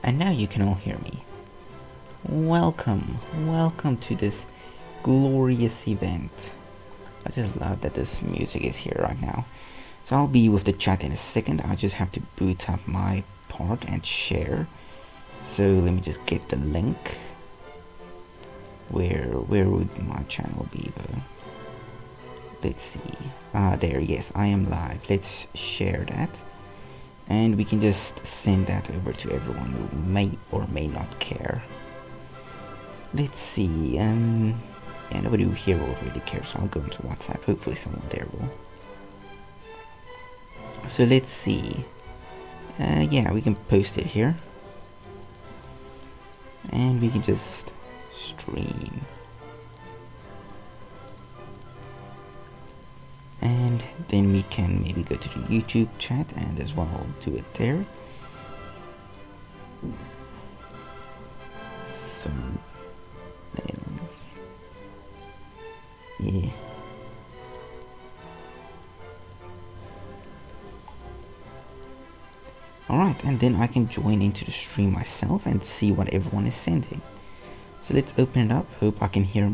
And now you can all hear me. Welcome to this glorious event. I just love that this music is here right now. So I'll be with the chat in a second. I just have to boot up my part and share. So let me just get the link. Where would my channel be though? Let's see. There, yes, I am live. Let's share that. And we can just send that over to everyone who may or may not care. Let's see, yeah, nobody here will really care, so I'll go into WhatsApp. Hopefully someone there will. So let's see. Yeah, we can post it here. And we can just stream. And then we can maybe go to the YouTube chat and as well do it there. So, yeah. Alright, and then I can join into the stream myself and see what everyone is sending. So let's open it up. Hope I can hear,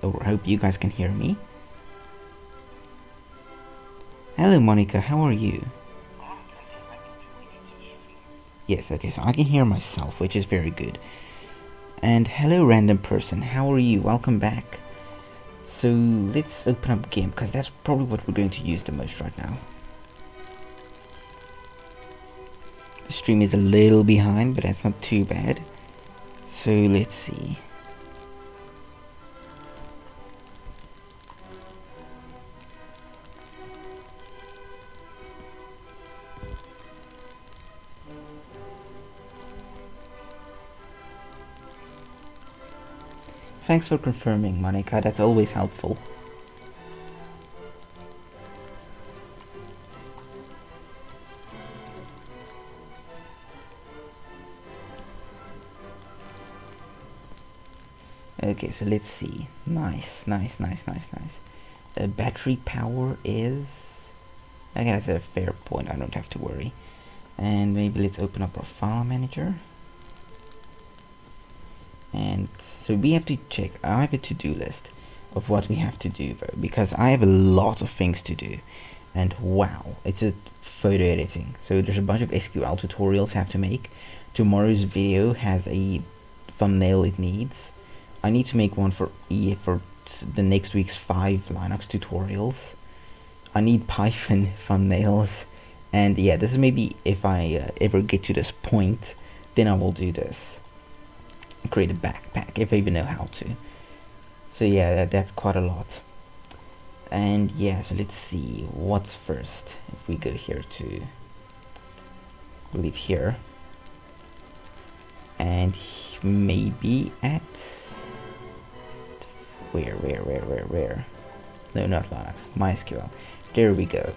or hope you guys can hear me. Hello Monica, how are you? Yes, okay, so I can hear myself, which is very good. And hello random person, how are you? Welcome back. So let's open up GIMP, because that's probably what we're going to use the most right now. The stream is a little behind, but that's not too bad. So let's see. Thanks for confirming, Monica, that's always helpful. Okay, so let's see. Nice. Battery power is... I guess that's a fair point, I don't have to worry. And maybe let's open up our file manager. And so we have to check. I have a to-do list of what we have to do though, because I have a lot of things to do. And wow, it's a photo editing. So there's a bunch of SQL tutorials I have to make. Tomorrow's video has a thumbnail it needs. I need to make one for the next week's 5 Linux tutorials. I need Python thumbnails. And yeah, this is maybe if I ever get to this point, then I will do this. Create a backpack if I even know how to. So yeah, that's quite a lot. And yeah, so let's see what's first. If we go here to leave here, and maybe at where? No, not Linux. MySQL. There we go.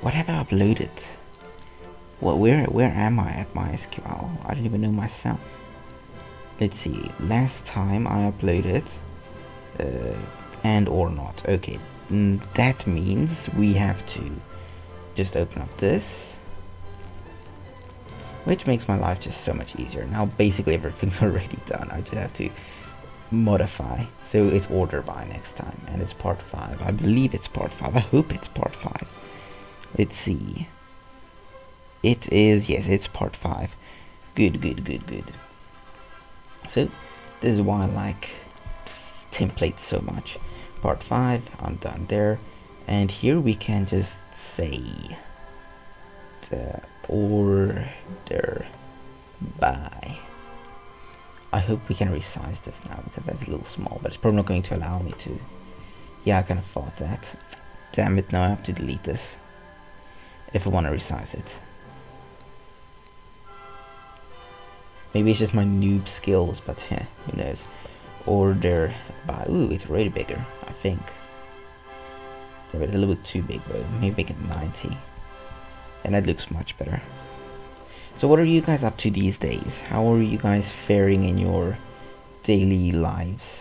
What have I uploaded? Well, where am I at MySQL? I don't even know myself. Let's see, last time I uploaded and or not. Okay, that means we have to just open up this, which makes my life just so much easier. Now basically everything's already done. I just have to modify. So it's order by next time, and it's part 5. I believe it's part 5. I hope it's part 5. Let's see. It is, yes, it's part 5. Good. So this is why I like templates so much. Part 5, I'm done there. And here we can just say the order by. I hope we can resize this now because that's a little small, but it's probably not going to allow me to. Yeah, I kind of thought that. Damn it, now I have to delete this if I want to resize it. Maybe it's just my noob skills, but who knows. Order by, ooh, it's way bigger, I think. Yeah, but a little bit too big though. Maybe make it 90. And that looks much better. So what are you guys up to these days? How are you guys faring in your daily lives?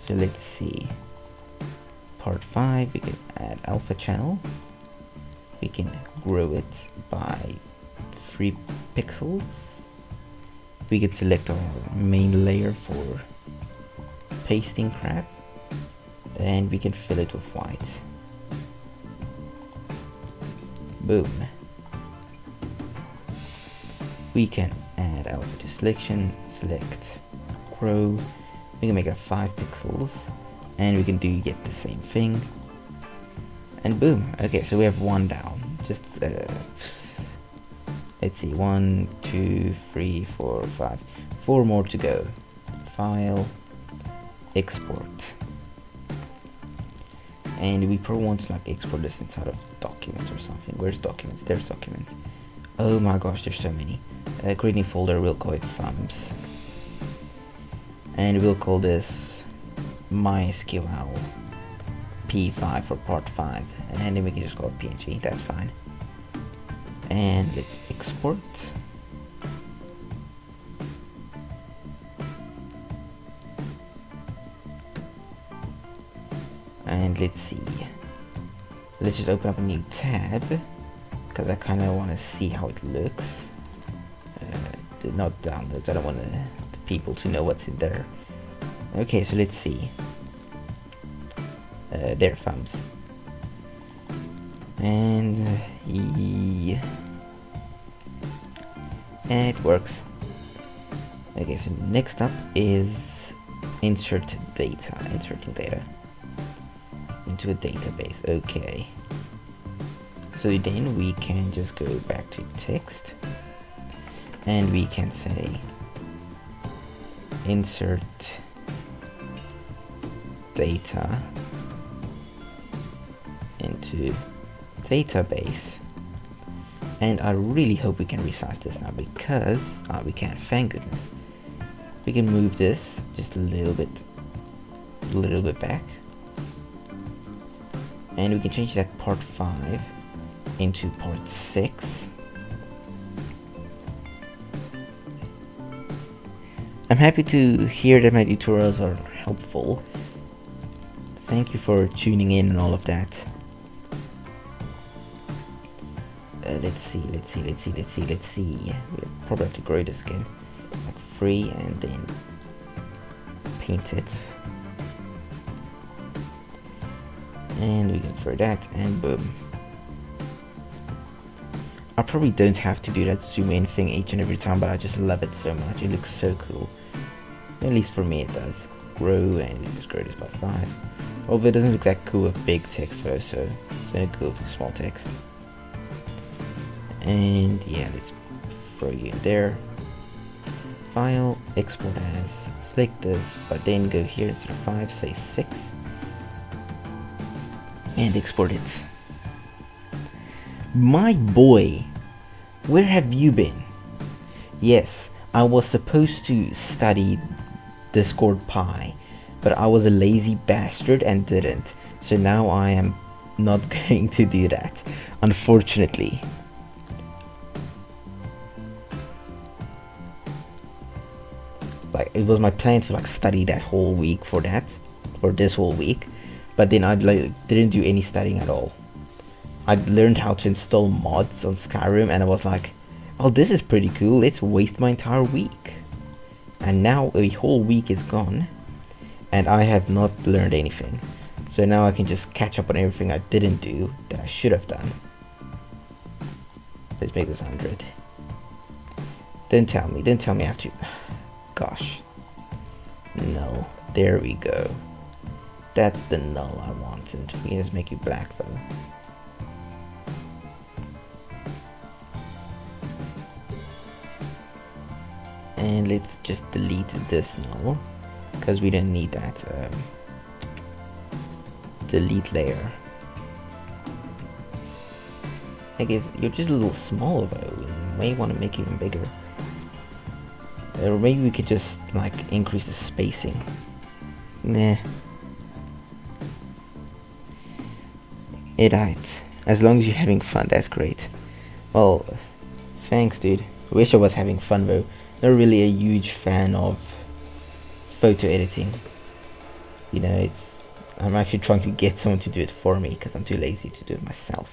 So let's see. Part 5, we can add alpha channel. We can grow it by 3 pixels. We can select our main layer for pasting crap, and we can fill it with white. Boom. We can add our to selection, select grow. We can make it 5 pixels, and we can do yet the same thing. And boom. Okay, so we have 1 down. Just let's see, 1, 2, 3, 4, 5, 4 more to go. File, export, and we probably want to like export this inside of documents or something. Where's documents? There's documents. Oh my gosh, there's so many. Create new folder. We'll call it thumbs, and we'll call this MySQL P5 for part 5, and then we can just call it PNG. That's fine. And let's export. And let's see. Let's just open up a new tab because I kind of want to see how it looks. Not downloads. I don't want the people to know what's in there. Okay, so let's see. There, thumbs. And yeah, it works. Okay, so next up is insert data. Inserting data into a database. Okay, so then we can just go back to text, and we can say insert data into database. And I really hope we can resize this now, because we can, thank goodness. We can move this just a little bit back, and we can change that part 5 into part 6. I'm happy to hear that my tutorials are helpful. Thank you for tuning in and all of that. Let's see. We probably have to grow this again, like 3, and then paint it, and we can throw that, and boom. I probably don't have to do that zoom in thing each and every time, but I just love it so much. It looks so cool. At least for me it does. Grow, and we just grow this by 5. Although it doesn't look that cool with big text though, so it's only cool with small text. And yeah, let's throw you in there. File, export as, select this, but then go here instead of 5, say 6, and export it. My boy, where have you been? Yes, I was supposed to study Discord Pi, but I was a lazy bastard and didn't. So now I am not going to do that, unfortunately. Like, it was my plan to like study that whole week for that, or this whole week, but then I didn't do any studying at all. I learned how to install mods on Skyrim, and I was like, oh, this is pretty cool, let's waste my entire week. And now a whole week is gone, and I have not learned anything. So now I can just catch up on everything I didn't do that I should have done. Let's make this 100. Don't tell me I have to. Gosh. Null. There we go. That's the null I wanted. We can just make you black though. And let's just delete this null, because we don't need that. Delete layer. I guess you're just a little small though. You may want to make it even bigger. Or maybe we could just like increase the spacing. Nah. Alright. As long as you're having fun, that's great. Well, thanks dude. I wish I was having fun though. Not really a huge fan of photo editing. You know, I'm actually trying to get someone to do it for me because I'm too lazy to do it myself.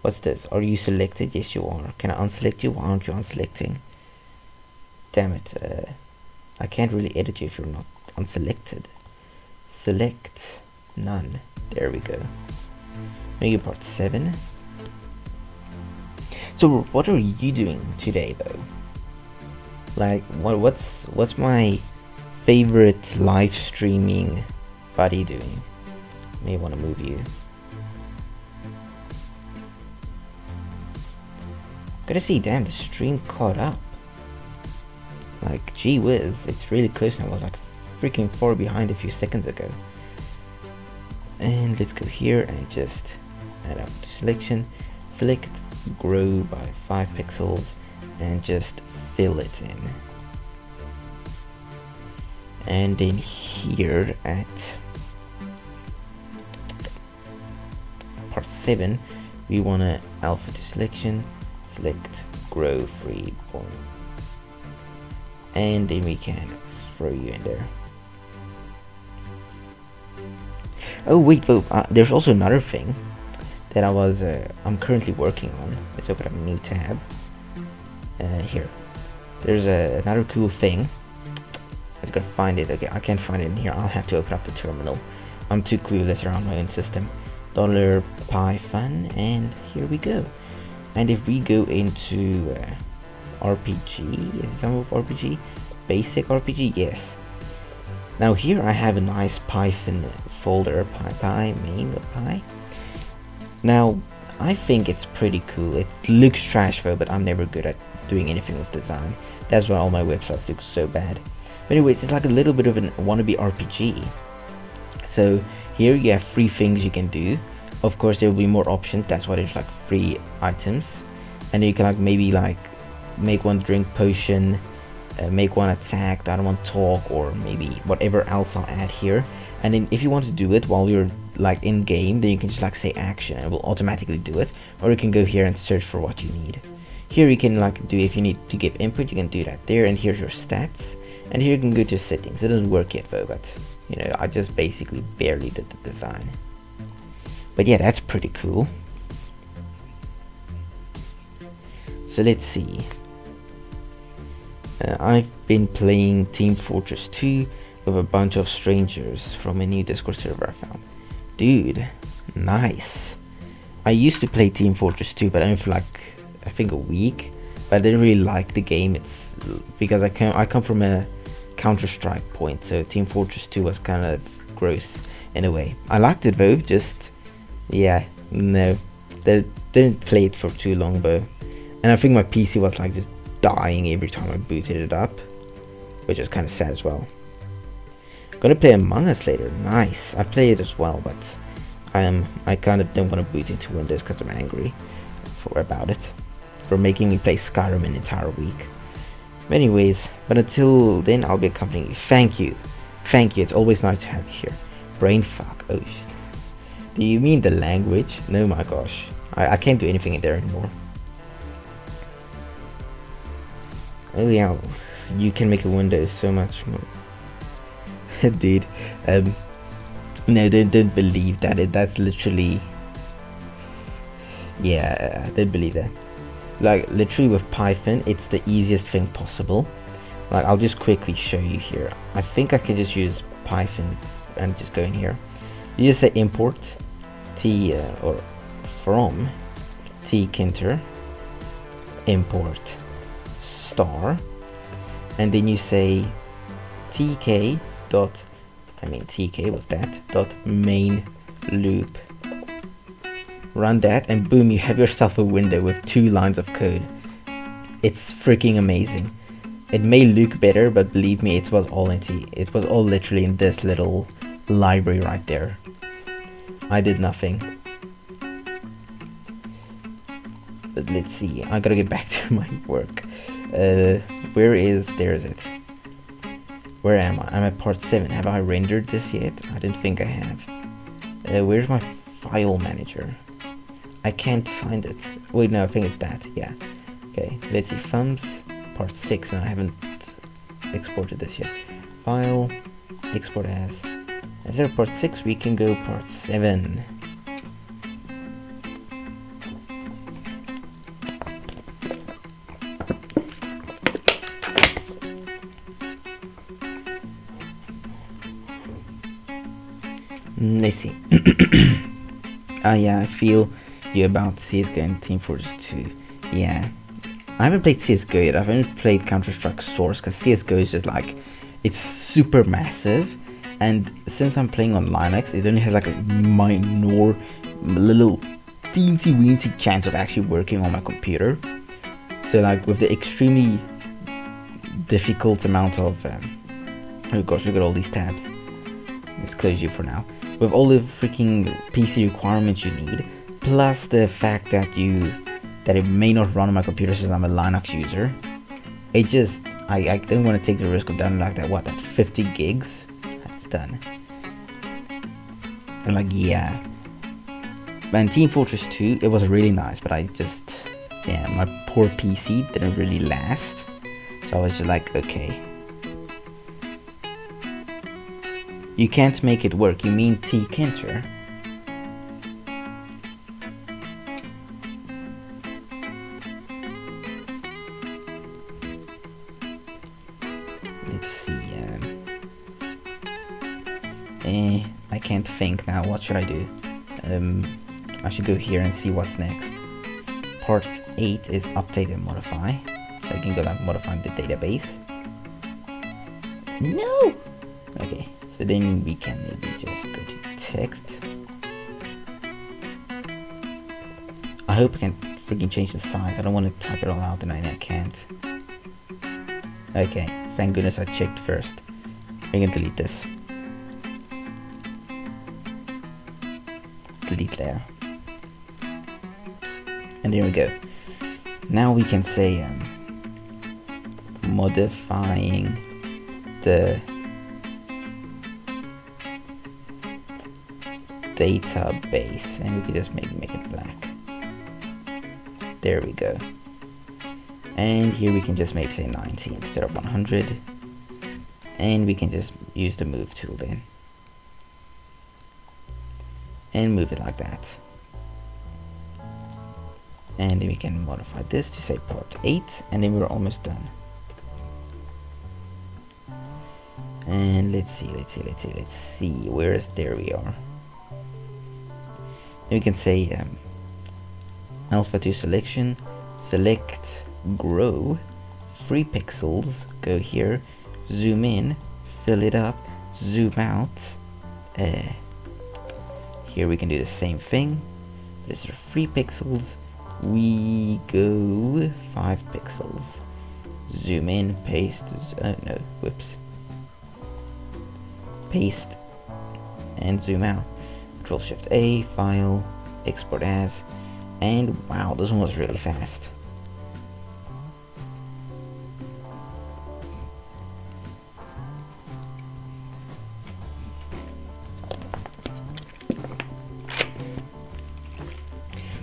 What's this? Are you selected? Yes, you are. Can I unselect you? Why aren't you unselecting? Damn it. I can't really edit you if you're not unselected. Select none. There we go. Maybe part 7. So what are you doing today though? Like what's my favorite live streaming buddy doing? May want to move you. Gotta see, damn, the stream caught up. Like, gee whiz, it's really close now. I was like freaking far behind a few seconds ago. And let's go here and just add up to selection. Select grow by 5 pixels and just fill it in. And then here at part 7, we want to alpha to selection, select grow free point, and then we can throw you in there. Oh wait, there's also another thing that I'm currently working on. Let's open up a new tab. Here, there's another cool thing. I gotta find it. Okay, I can't find it in here. I'll have to open up the terminal. I'm too clueless around my own system. $Python, and here we go. And if we go into RPG, is it some of RPG? Basic RPG, yes. Now here I have a nice Python folder, main.py. Now I think it's pretty cool. It looks trash though, but I'm never good at doing anything with design. That's why all my websites look so bad. But anyways, it's like a little bit of a wannabe RPG. So here you have 3 things you can do. Of course there will be more options, that's why there's like 3 items. And you can like maybe like make one drink potion, make one attack, the other one talk, or maybe whatever else I'll add here. And then if you want to do it while you're like in game, then you can just like say action and it will automatically do it. Or you can go here and search for what you need. Here you can like do, if you need to give input, you can do that there, and here's your stats. And here you can go to settings. It doesn't work yet though, but you know, I just basically barely did the design. But yeah, that's pretty cool. So let's see. I've been playing Team Fortress 2 with a bunch of strangers from a new Discord server I found. Dude, nice. I used to play Team Fortress 2, but only for like, I think a week. But I didn't really like the game. It's because I come from a Counter-Strike point, so Team Fortress 2 was kind of gross in a way. I liked it though, just yeah, no, they didn't play it for too long though. And I think my PC was like just dying every time I booted it up, which is kind of sad as well. Gonna play Among Us later. Nice. I play it as well, but I kind of don't want to boot into Windows because I'm angry about it for making me play Skyrim an entire week. But anyways, but until then, I'll be accompanying you. Thank you. It's always nice to have you here. Brain fuck. Oh shit. Do you mean the language? No, my gosh. I can't do anything in there anymore. Oh yeah, you can make a Windows so much more. Dude, no, don't believe that. That's literally, yeah, don't believe that. Like literally with Python, it's the easiest thing possible. Like I'll just quickly show you here. I think I can just use Python and just go in here. You just say import t or from tkinter import star, and then you say tk dot, tk with that dot main loop. Run that and boom, you have yourself a window with 2 lines of code. It's freaking amazing. It may look better, but believe me, it was all literally in this little library right there. I did nothing. But let's see, I gotta get back to my work. There is it. Where am I? I'm at part 7. Have I rendered this yet? I didn't think I have. Where's my file manager? I can't find it. Wait, no, I think it's that. Yeah. Okay, let's see. Thumbs, part 6, and I haven't exported this yet. File, export as. Instead of part 6, we can go part 7. Let's see. Yeah, I feel you about CSGO and Team Fortress 2. Yeah. I haven't played CSGO yet. I've only played Counter-Strike Source because CSGO is just like, it's super massive. And since I'm playing on Linux, it only has like a minor, little teensy weensy chance of actually working on my computer. So like with the extremely difficult amount of, oh gosh, look at all these tabs. Let's close you for now. With all the freaking PC requirements you need, plus the fact that it may not run on my computer since I'm a Linux user, it just, I don't want to take the risk of downloading like that, what, that 50 gigs? That's done. And like, yeah. And Team Fortress 2, it was really nice, but I just, yeah, my poor PC didn't really last. So I was just like, okay. You can't make it work, you mean T. Kinter? Let's see, I can't think now, what should I do? I should go here and see what's next. Part 8 is update and modify. So I can go down modifying the database. No! Okay, so then we can maybe just go to text. I hope I can freaking change the size. I don't want to type it all out and I can't. Okay, thank goodness I checked first. I can delete this. Delete there. And there we go. Now we can say modifying the database, and we can just make it black. There we go. And here we can just maybe say 90 instead of 100, and we can just use the move tool then and move it like that. And then we can modify this to say part 8, and then we're almost done. And let's see, there we are. Then we can say alpha to selection, select grow, 3 pixels, go here, zoom in, fill it up, zoom out. Here we can do the same thing. These are 3 pixels. We go 5 pixels. Zoom in, paste, no, whoops. Paste and zoom out. Control Shift A, file, export as, and wow, this one was really fast.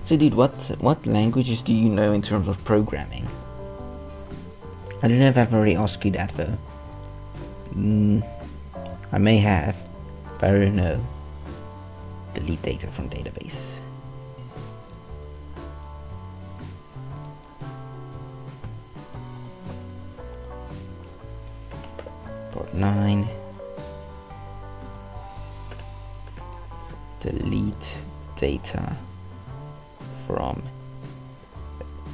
So dude, what languages do you know in terms of programming? I don't know if I've already asked you that though. I may have, but I don't know. Delete data from database. Port 9. Delete data from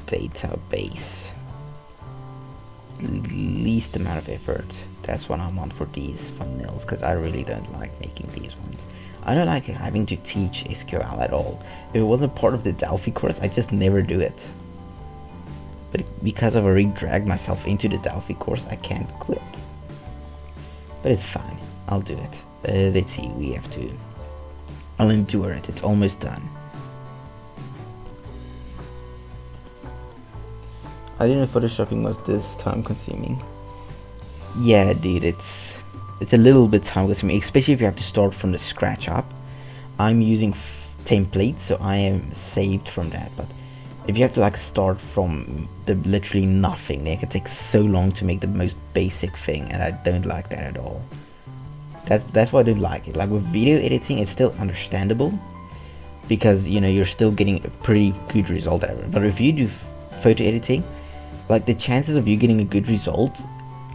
database. Least amount of effort. That's what I want for these thumbnails, because I really don't like making these ones. I don't like having to teach SQL at all. If it wasn't part of the Delphi course, I just never do it. But because I've already dragged myself into the Delphi course, I can't quit. But it's fine. I'll do it. Let's see. I'll endure it. It's almost done. I didn't know photoshopping was this time consuming. Yeah, dude, it's a little bit time consuming, especially if you have to start from the scratch up. I'm using templates, so I am saved from that. But if you have to like start from the literally nothing, then it can take so long to make the most basic thing, and I don't like that at all. That's why I don't like it. Like with video editing, it's still understandable because you know you're still getting a pretty good result out of it. But if you do photo editing, like the chances of you getting a good result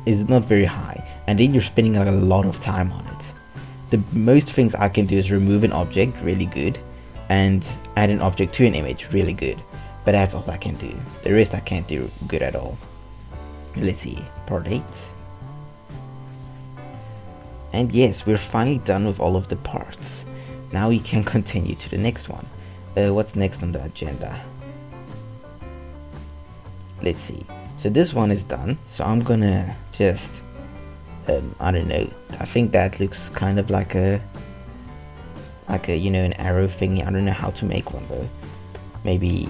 is not very high, and then you're spending like a lot of time on it. the most things I can do is remove an object, really good, and add an object to an image, really good. But that's all I can do. The rest I can't do good at all. Let's see, part 8. And yes, we're finally done with all of the parts. Now we can continue to the next one. What's next on the agenda? Let's see. So this one is done. So I'm gonna just, I don't know. I think that looks kind of like a you know, an arrow thingy. I don't know how to make one though. Maybe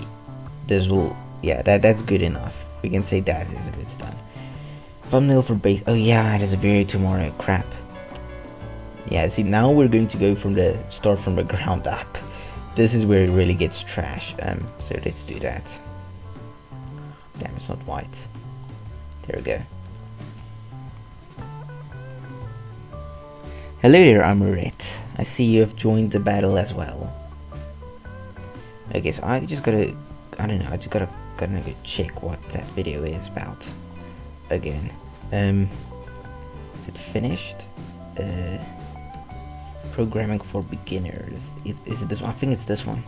this will, yeah, that's good enough. We can say that is if it's done. Thumbnail for base. Oh yeah, it is a video tomorrow. Crap. Yeah, see, now we're going to go from the start from the ground up. This is where it really gets trash. So let's do that. Damn, it's not white. There we go. Hello there, Amuret. I see you have joined the battle as well. Okay, so I just gotta, I don't know, I just gotta go check what that video is about. Again. Is it finished? Programming for beginners. Is it this one? I think it's this one.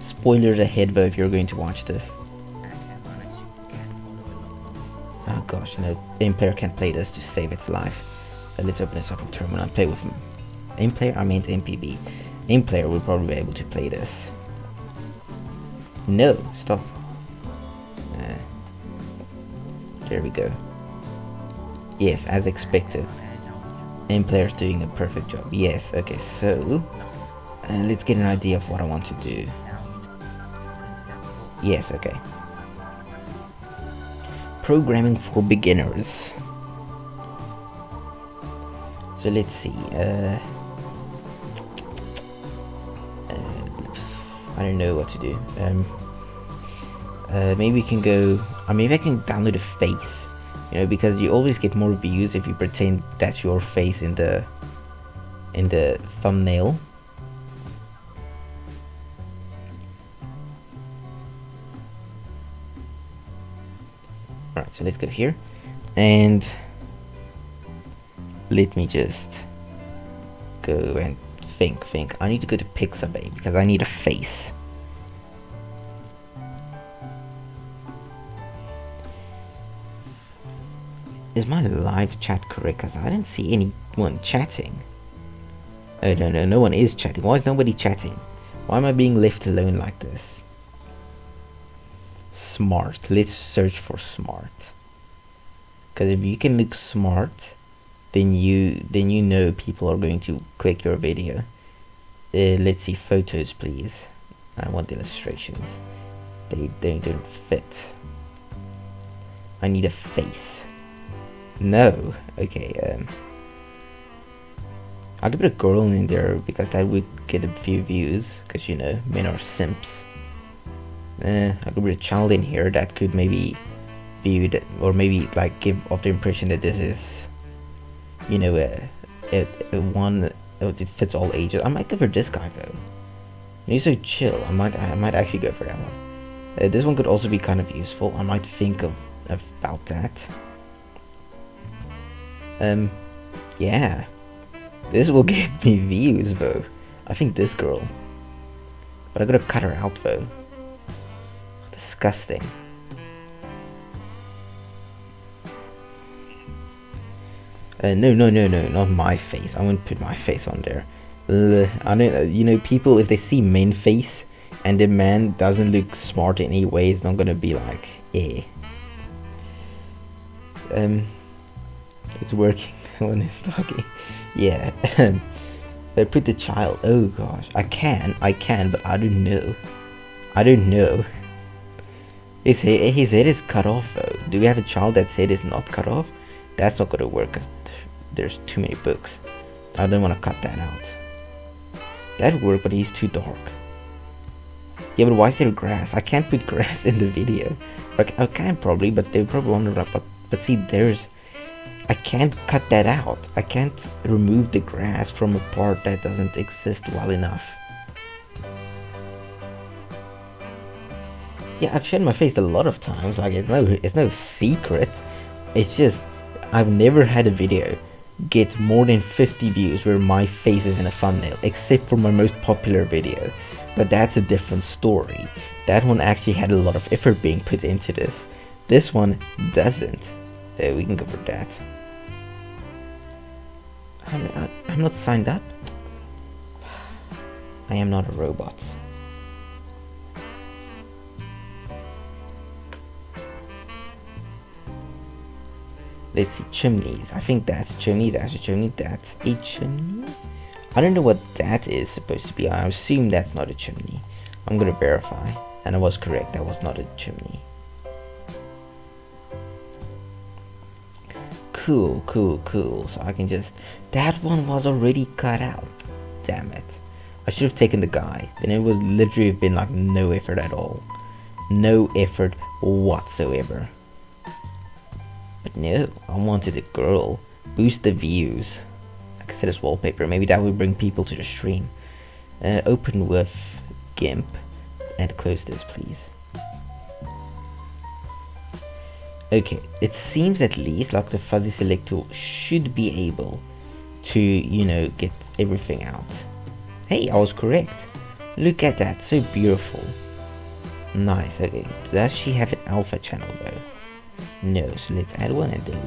Spoilers ahead though if you're going to watch this. Oh gosh, no. Aim player can't play this to save its life. Let's open this up in terminal and play with him. Aim player? I mean MPB. Aim player will probably be able to play this. No, stop. There we go. Yes, as expected. Aim player's doing a perfect job. Yes, okay, so let's get an idea of what I want to do. Yes, okay. Programming for beginners. So let's see. I don't know what to do. Maybe we can go. Maybe I can download a face. You know, because you always get more views if you pretend that's your face in the thumbnail. Alright, so let's go here and let me just go and think. I need to go to Pixabay because I need a face. Is my live chat correct? Because I didn't see anyone chatting. Oh no, no one is chatting. Why is nobody chatting? Why am I being left alone like this? Smart. Let's search for smart. Because if you can look smart, then you know people are going to click your video. Let's see photos, please. I want illustrations. They don't fit. I need a face. No. Okay, I could put a girl in there because that would get a few views, because you know, men are simps. I could put a child in here that could maybe view that, or maybe like give off the impression that this is, you know, a one, it fits all ages. I might go for this guy though. He's so chill. I might actually go for that one. This one could also be kind of useful. I might think about that. Yeah, this will get me views though. I think this girl, but I gotta cut her out though. Disgusting. No, not my face. I won't put my face on there. I don't, you know, people, if they see men face and the man doesn't look smart in any way, it's not gonna be like, eh. It's working when it's talking. Yeah. I put the child. Oh gosh, I can, but I don't know. His head is cut off though. Do we have a child that's head is not cut off? That's not gonna work because there's too many books. I don't want to cut that out. That would work, but he's too dark. Yeah, but why is there grass? I can't put grass in the video. I can probably, but they probably wonder. But see, I can't cut that out. I can't remove the grass from a part that doesn't exist well enough. Yeah, I've shown my face a lot of times. Like it's no secret. It's just I've never had a video get more than 50 views where my face is in a thumbnail, except for my most popular video. But that's a different story. That one actually had a lot of effort being put into this. This one doesn't. We can go for that. I'm not signed up. I am not a robot. Let's see, chimneys. I think that's a chimney, that's a chimney, that's a chimney. I don't know what that is supposed to be. I assume that's not a chimney. I'm gonna verify. And I was correct, that was not a chimney. Cool, cool, cool. So I can just... That one was already cut out. Damn it. I should have taken the guy. Then it would literally have been like no effort at all. No effort whatsoever. But no, I wanted a girl. Boost the views. I could set as wallpaper. Maybe that would bring people to the stream. Open with GIMP. And close this, please. Okay, it seems at least like the fuzzy select tool should be able to, you know, get everything out. Hey, I was correct. Look at that, so beautiful. Nice, okay. Does she have an alpha channel though? No, so let's add one and delete.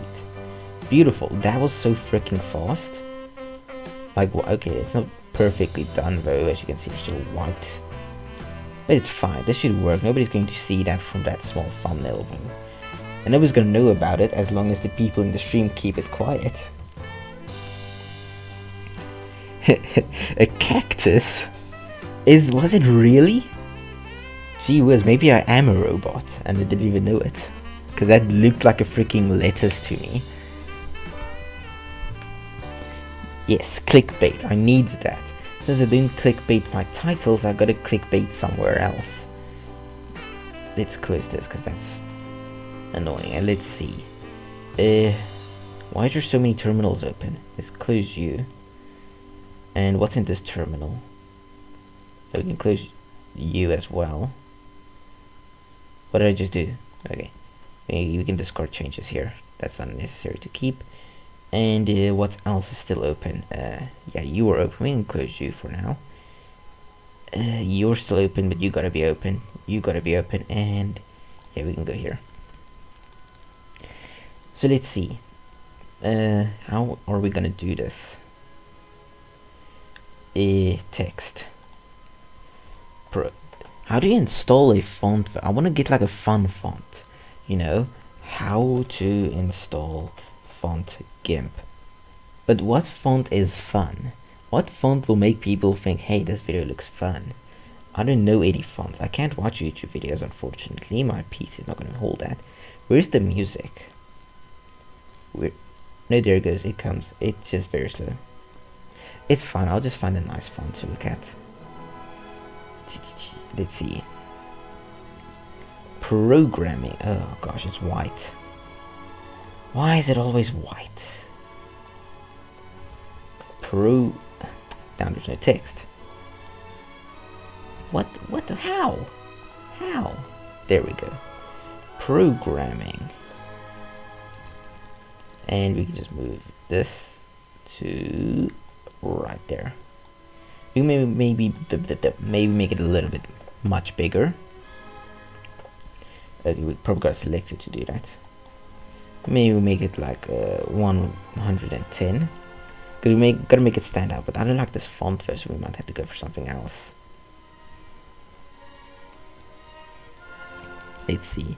Beautiful, that was so freaking fast. Like, okay, it's not perfectly done though, as you can see, it's still white. But it's fine, this should work. Nobody's going to see that from that small thumbnail though. And nobody's gonna know about it as long as the people in the stream keep it quiet. A cactus? Was it really? Gee whiz, maybe I am a robot and I didn't even know it. Cause that looked like a freaking lettuce to me. Yes, clickbait, I need that. Since I didn't clickbait my titles, I gotta clickbait somewhere else. Let's close this cause that's annoying. And let's see. Why are there so many terminals open? Let's close you. And what's in this terminal? So we can close you as well. What did I just do? Okay. We can discard changes here. That's unnecessary to keep. And what else is still open? Yeah, you are open. We can close you for now. You're still open, but you gotta be open. You gotta be open. And yeah, we can go here. So let's see. How are we gonna do this? Text. How do you install a font? I want to get like a fun font. You know, how to install font GIMP. But what font is fun? What font will make people think, hey, this video looks fun? I don't know any fonts. I can't watch YouTube videos, unfortunately. My PC is not going to hold that. Where's the music? No, there it goes. It comes. It's just very slow. It's fine. I'll just find a nice font to look at. Let's see. Programming. Oh gosh, it's white. Why is it always white? Down, there's no text. What? How? How? There we go. Programming. And we can just move this to right there. We maybe make it a little bit much bigger. We probably got selected to do that. Maybe we make it like 110. Gotta make it stand out, but I don't like this font first, so we might have to go for something else. Let's see.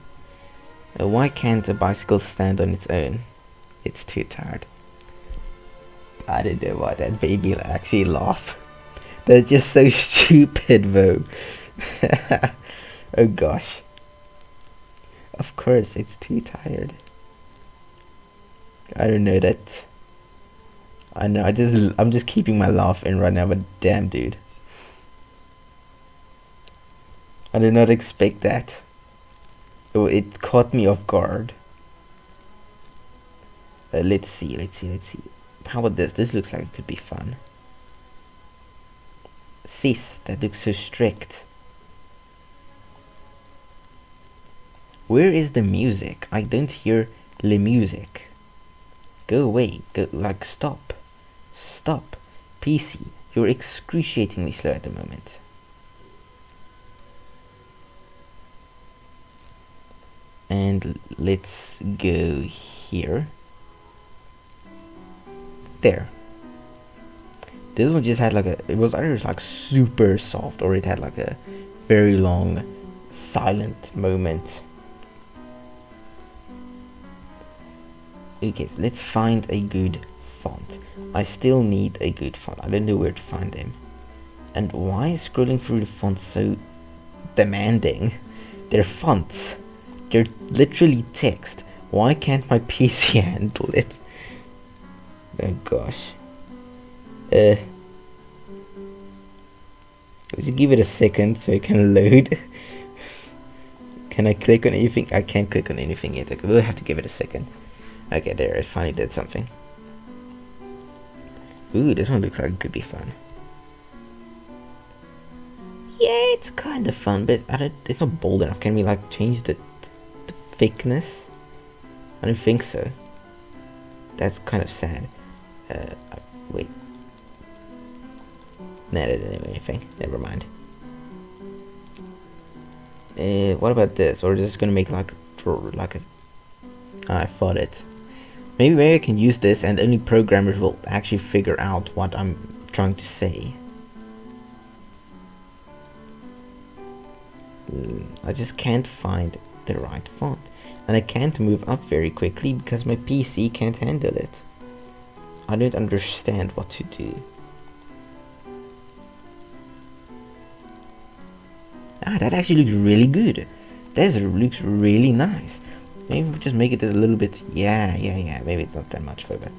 Why can't a bicycle stand on its own? It's too tired. I don't know why that baby actually laughed. That's just so stupid though. Oh gosh. Of course, it's too tired. I don't know that. I know. I'm just keeping my laugh in right now, but damn, dude. I did not expect that. Oh, it caught me off guard. Let's see. How about this? This looks like it could be fun. Sis, that looks so strict. Where is the music? I don't hear the music. Go away. Go, like, stop. Stop. PC, you're excruciatingly slow at the moment. And let's go here. There. This one just had like a, it was either like super soft or it had like a very long silent moment. Okay, so let's find a good font. I still need a good font. I don't know where to find them. And why is scrolling through the fonts so demanding? They're fonts. They're literally text. Why can't my PC handle it? Oh gosh. Let's give it a second so it can load. Can I click on anything? I can't click on anything yet. I will have to give it a second. Okay, there, it finally did something. Ooh, this one looks like it could be fun. Yeah, it's kind of fun, but it's not bold enough. Can we like change the thickness? I don't think so. That's kind of sad. Wait. Nah, that didn't do anything. Never mind. What about this? Or is this gonna make like a? I thought it. Maybe I can use this, and only programmers will actually figure out what I'm trying to say. I just can't find the right font, and I can't move up very quickly because my PC can't handle it. I don't understand what to do. Ah, that actually looks really good. This looks really nice. Maybe we just make it a little bit. Yeah. Maybe it's not that much though, but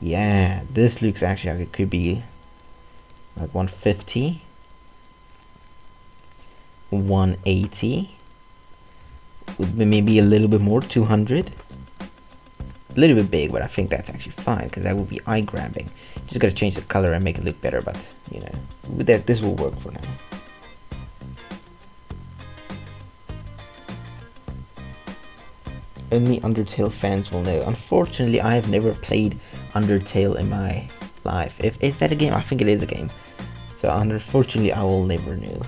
yeah, this looks actually like it could be like 150, 180, with maybe a little bit more, 200. A little bit big, but I think that's actually fine because that would be eye grabbing. Just gotta change the color and make it look better, but you know, with that, this will work for now. Only Undertale fans will know. Unfortunately, I have never played Undertale in my life. Is that a game? I think it is a game. So unfortunately, I will never know.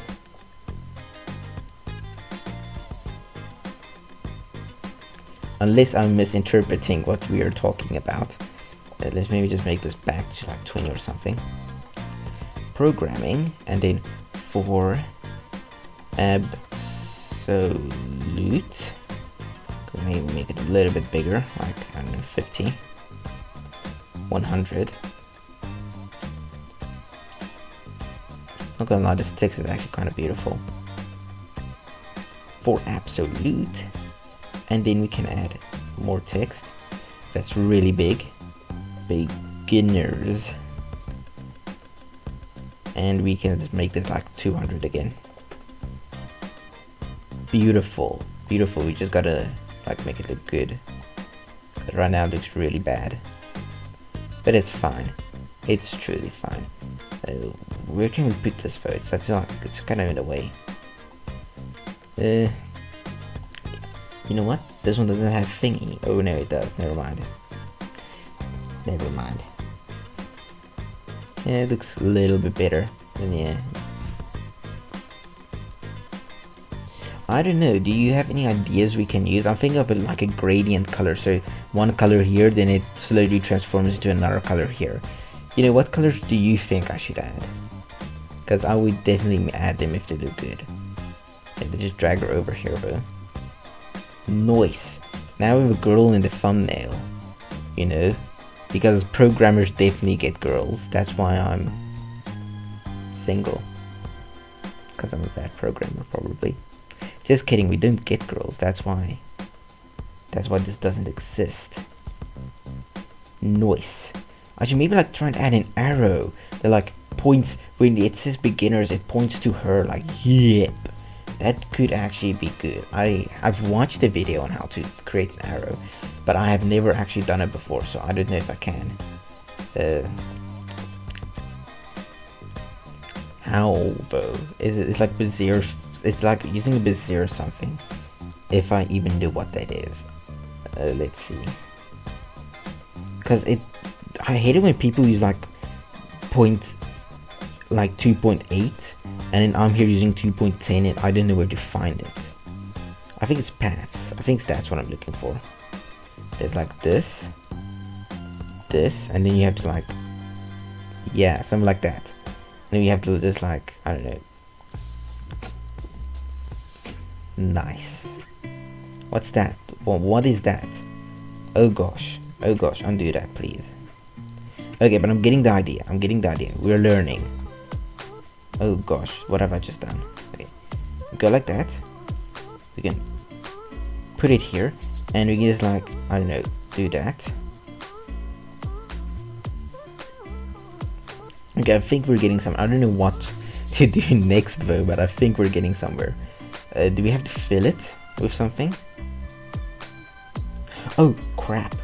Unless I'm misinterpreting what we are talking about. Let's maybe just make this back to like 20 or something. Programming, and then for absolute. Maybe make it a little bit bigger, like I don't know, 50, 100. Not gonna lie, this text is actually kind of beautiful. For absolute, and then we can add more text. That's really big. Beginners, and we can just make this like 200 again. Beautiful. We just gotta like make it look good. But right now it looks really bad, but it's fine. It's truly fine. Where can we put this though? It's kind of in the way. You know what? This one doesn't have thingy. Oh no, it does. Never mind. Yeah, it looks a little bit better. And yeah. I don't know, do you have any ideas we can use? I'm thinking of it like a gradient color, so one color here, then it slowly transforms into another color here. You know, what colors do you think I should add? Because I would definitely add them if they look good. Maybe just drag her over here though. Nice. Now we have a girl in the thumbnail. You know? Because programmers definitely get girls. That's why I'm single. Because I'm a bad programmer probably. Just kidding, we don't get girls, that's why this doesn't exist. Nice. I should maybe like try and add an arrow that like points, when it says beginners, it points to her, like, yep. That could actually be good. I've watched a video on how to create an arrow, but I have never actually done it before, so I don't know if I can. How though? It's like Bezier. It's like using a Bezier or something. If I even know what that is. Let's see. Because I hate it when people use like 2.8, and then I'm here using 2.10 and I don't know where to find it. I think it's paths. I think that's what I'm looking for. There's like this, and then you have to like, yeah, something like that. And then you have to just like, I don't know. Nice. What's that? Well, what is that? Oh gosh, undo that please. Okay, but I'm getting the idea. We're learning. Oh gosh, what have I just done? Okay, go like that. We can put it here, and we can just like, I don't know, do that. Okay, I think we're getting some. I don't know what to do next though, but I think we're getting somewhere. Do we have to fill it with something? Oh crap!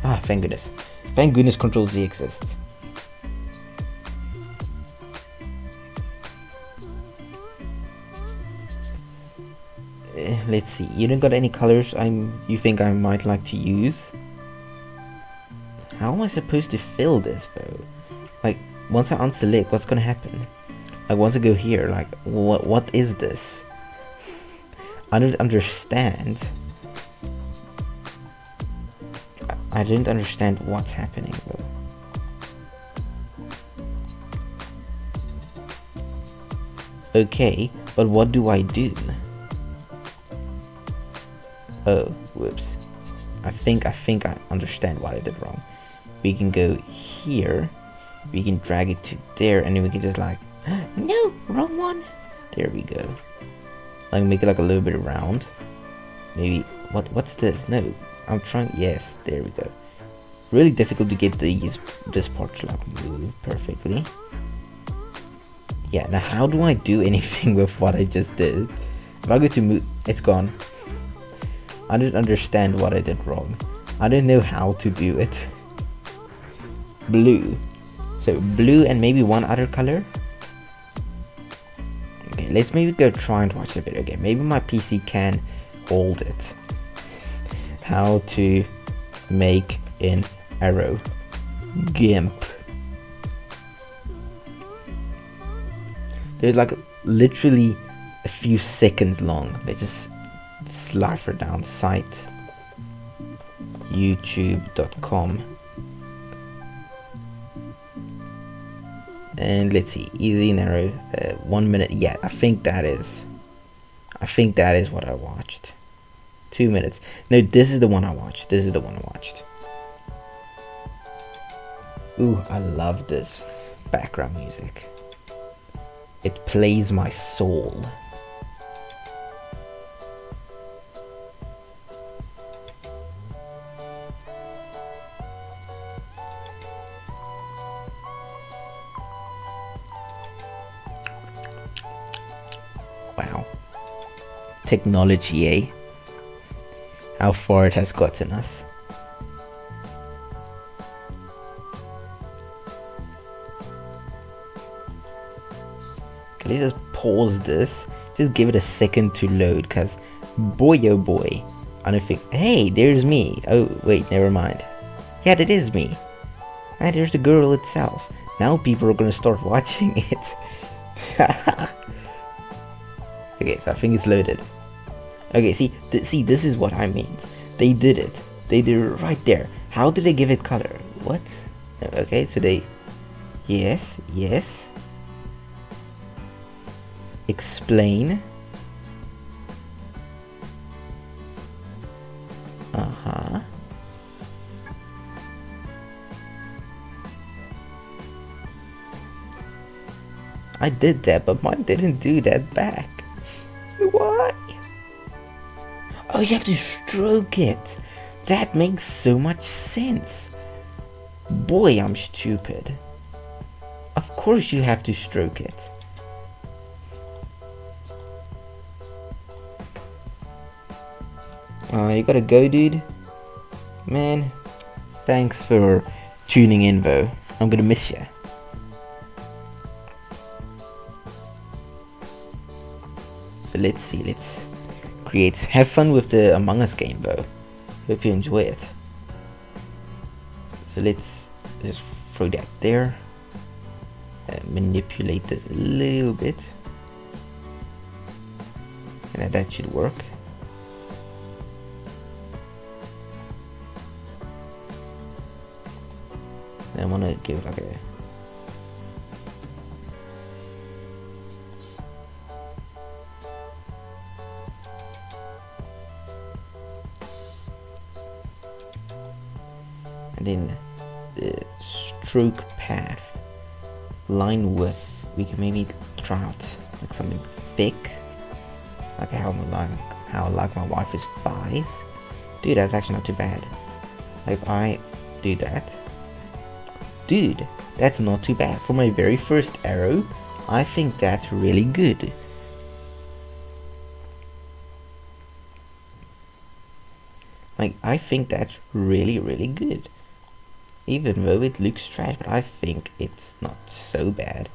Ah, thank goodness. Thank goodness Control Z exists. Let's see. You don't got any colors you think I might like to use? How am I supposed to fill this though? Like, once I unselect, what's gonna happen? Like, once I go here, like, what is this? I don't understand. I don't understand what's happening though. Okay, but what do I do? Oh, whoops. I think I understand what I did wrong. We can go here. We can drag it to there, and then we can just like, no, wrong one. There we go. Like, make it like a little bit round. Maybe, what's this? No, I'm trying, yes, there we go. Really difficult to get this part to like move perfectly. Yeah, now how do I do anything with what I just did? If I go to move, it's gone. I don't understand what I did wrong. I don't know how to do it. Blue. So blue and maybe one other color. Okay, let's maybe go try and watch the video again. Maybe my PC can hold it. How to make an arrow. GIMP. There's like literally a few seconds long. They just slifer down site youtube.com, and let's see, easy narrow, 1 minute. Yeah, I think that is what I watched. 2 minutes. No, this is the one I watched. Ooh, I love this background music. It plays my soul. Wow. Technology, eh? How far it has gotten us. Let's just pause this. Just give it a second to load, because boy oh boy. I don't think. Hey, there's me. Oh, wait, never mind. Yeah, that is me. And there's the girl itself. Now people are gonna start watching it. Okay, so I think it's loaded. Okay, see, this is what I mean. They did it. They did it right there. How did they give it color? What? Okay, so they... Yes. Explain. Uh-huh. I did that, but mine didn't do that back. Why? Oh, you have to stroke it. That makes so much sense. Boy, I'm stupid. Of course you have to stroke it. You gotta go, dude. Man, thanks for tuning in, though. I'm gonna miss you. So let's see, let's create. Have fun with the Among Us game, though. Hope you enjoy it. So let's just throw that there. Manipulate this a little bit. And that should work. Then I want to give like a and then the stroke path, line width, we can maybe try out like something thick, like how I like my wife's thighs. Dude, that's actually not too bad. Like if I do that, dude, that's not too bad. For my very first arrow, I think that's really good. Like, I think that's really, really good. Even though it looks trash, but I think it's not so bad.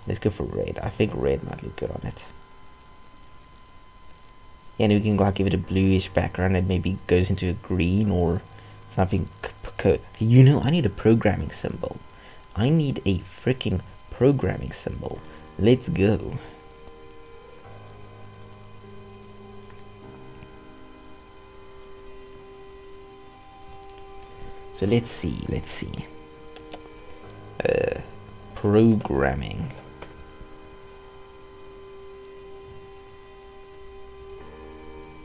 Let's go for red. I think red might look good on it. Yeah, and we can like give it a bluish background and maybe goes into a green or something. You know, I need a programming symbol. I need a freaking programming symbol. Let's go. So let's see. Programming.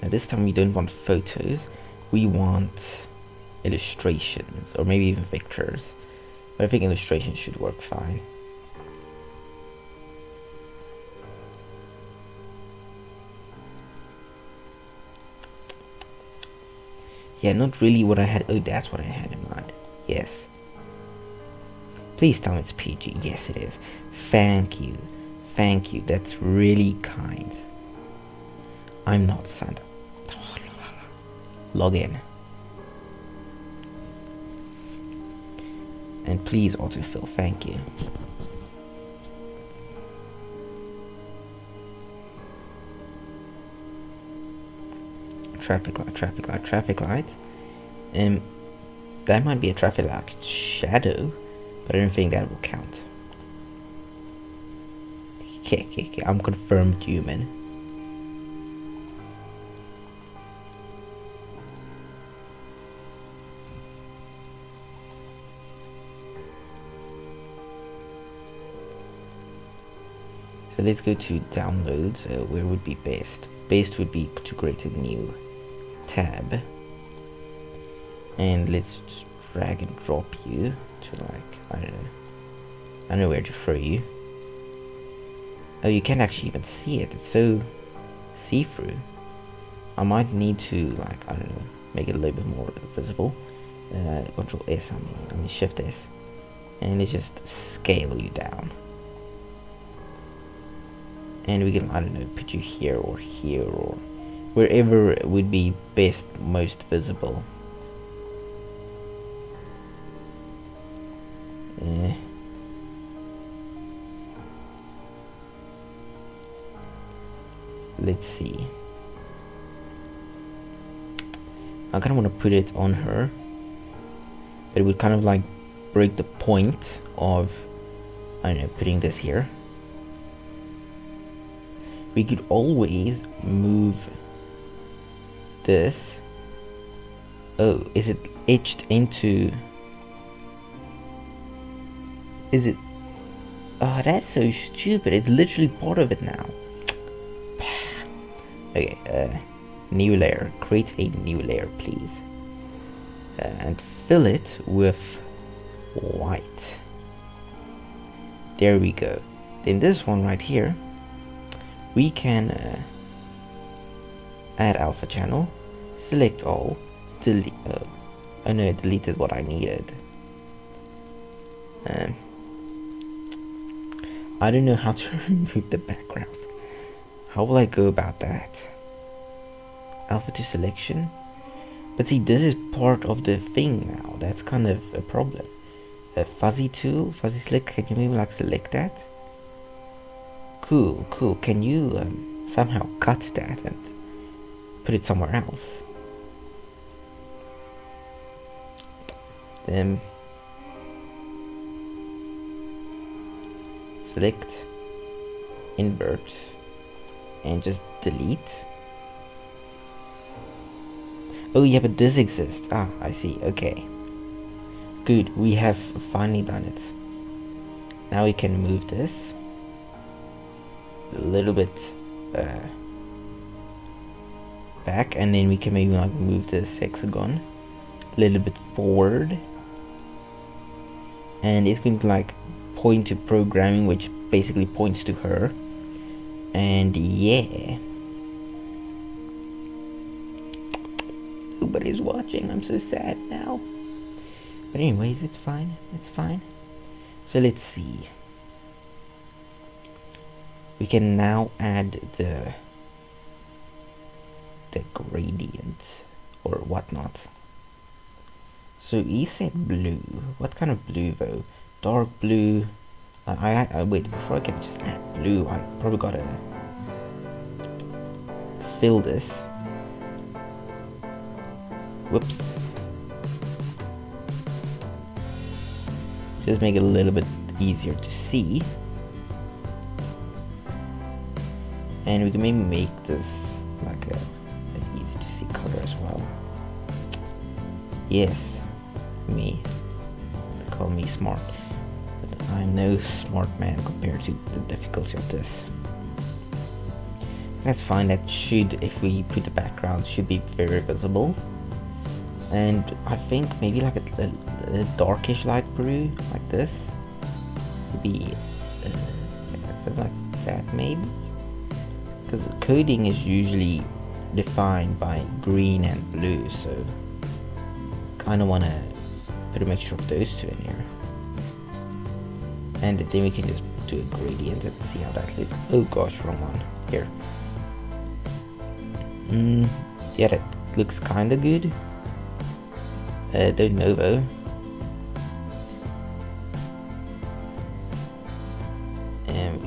Now this time we don't want photos, we want illustrations, or maybe even pictures. But I think illustrations should work fine. Yeah, not really what I had. Oh, that's what I had in mind. Yes. Please tell me it's PG. Yes, it is. Thank you. Thank you. That's really kind. I'm not signed up. Log in. And please autofill. Thank you. Traffic light, traffic light, traffic light. That might be a traffic light shadow, but I don't think that will count. Okay, I'm confirmed human. So let's go to downloads. Where would be best? Best would be to create a new tab, and let's just drag and drop you to like, I don't know where to throw you. Oh, you can't actually even see it. It's so see-through. I might need to like, I don't know, make it a little bit more visible. Control S, I mean Shift S, and it just scale you down. And we can, I don't know, put you here or wherever would be best, most visible. Let's see. I kind of want to put it on her, but it would kind of like break the point of, I don't know, putting this here. We could always move this. Oh, is it etched into? Is it? Oh, that's so stupid. It's literally part of it now. Okay, new layer. Create a new layer, please. And fill it with white. There we go. Then this one right here, we can add alpha channel, select all, delete. Oh no, I deleted what I needed. I don't know how to remove the background. How will I go about that? Alpha to selection. But see, this is part of the thing now. That's kind of a problem. A fuzzy tool, fuzzy select. Can you maybe like select that? Cool. Can you somehow cut that and put it somewhere else? select, invert, and just delete. Oh yeah, but this exists. Ah, I see. Okay. Good, we have finally done it. Now we can move this a little bit back, and then we can maybe like move this hexagon a little bit forward, and it's going to like point to programming, which basically points to her. And yeah, nobody's watching. I'm so sad now, but anyways, it's fine, it's fine. So let's see, we can now add the gradient or whatnot. So he said blue. What kind of blue though? Dark blue. I wait, before I can just add blue, I probably gotta fill this. Whoops. Just make it a little bit easier to see. And we can maybe make this like an easy to see color as well. Yes, me. They call me smart. But I'm no smart man compared to the difficulty of this. That's fine, that should, if we put the background, should be very visible. And I think maybe like a darkish light blue, like this. Would be something like that maybe. Because coding is usually defined by green and blue, so kind of want to put a mixture of those two in here. And then we can just do a gradient and see how that looks. Oh gosh, wrong one. Here. Yeah, that looks kind of good. Don't know though.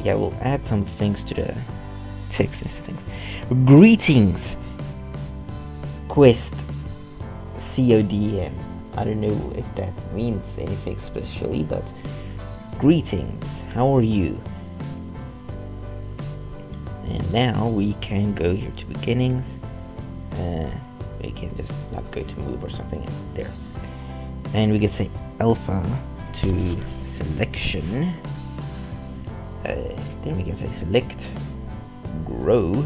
Yeah, we'll add some things to the text things. Greetings, Quest CODM. I don't know if that means anything especially, but greetings, how are you? And now we can go here to beginnings. We can just not go to move or something there, and we can say alpha to selection. Then we can say select, grow,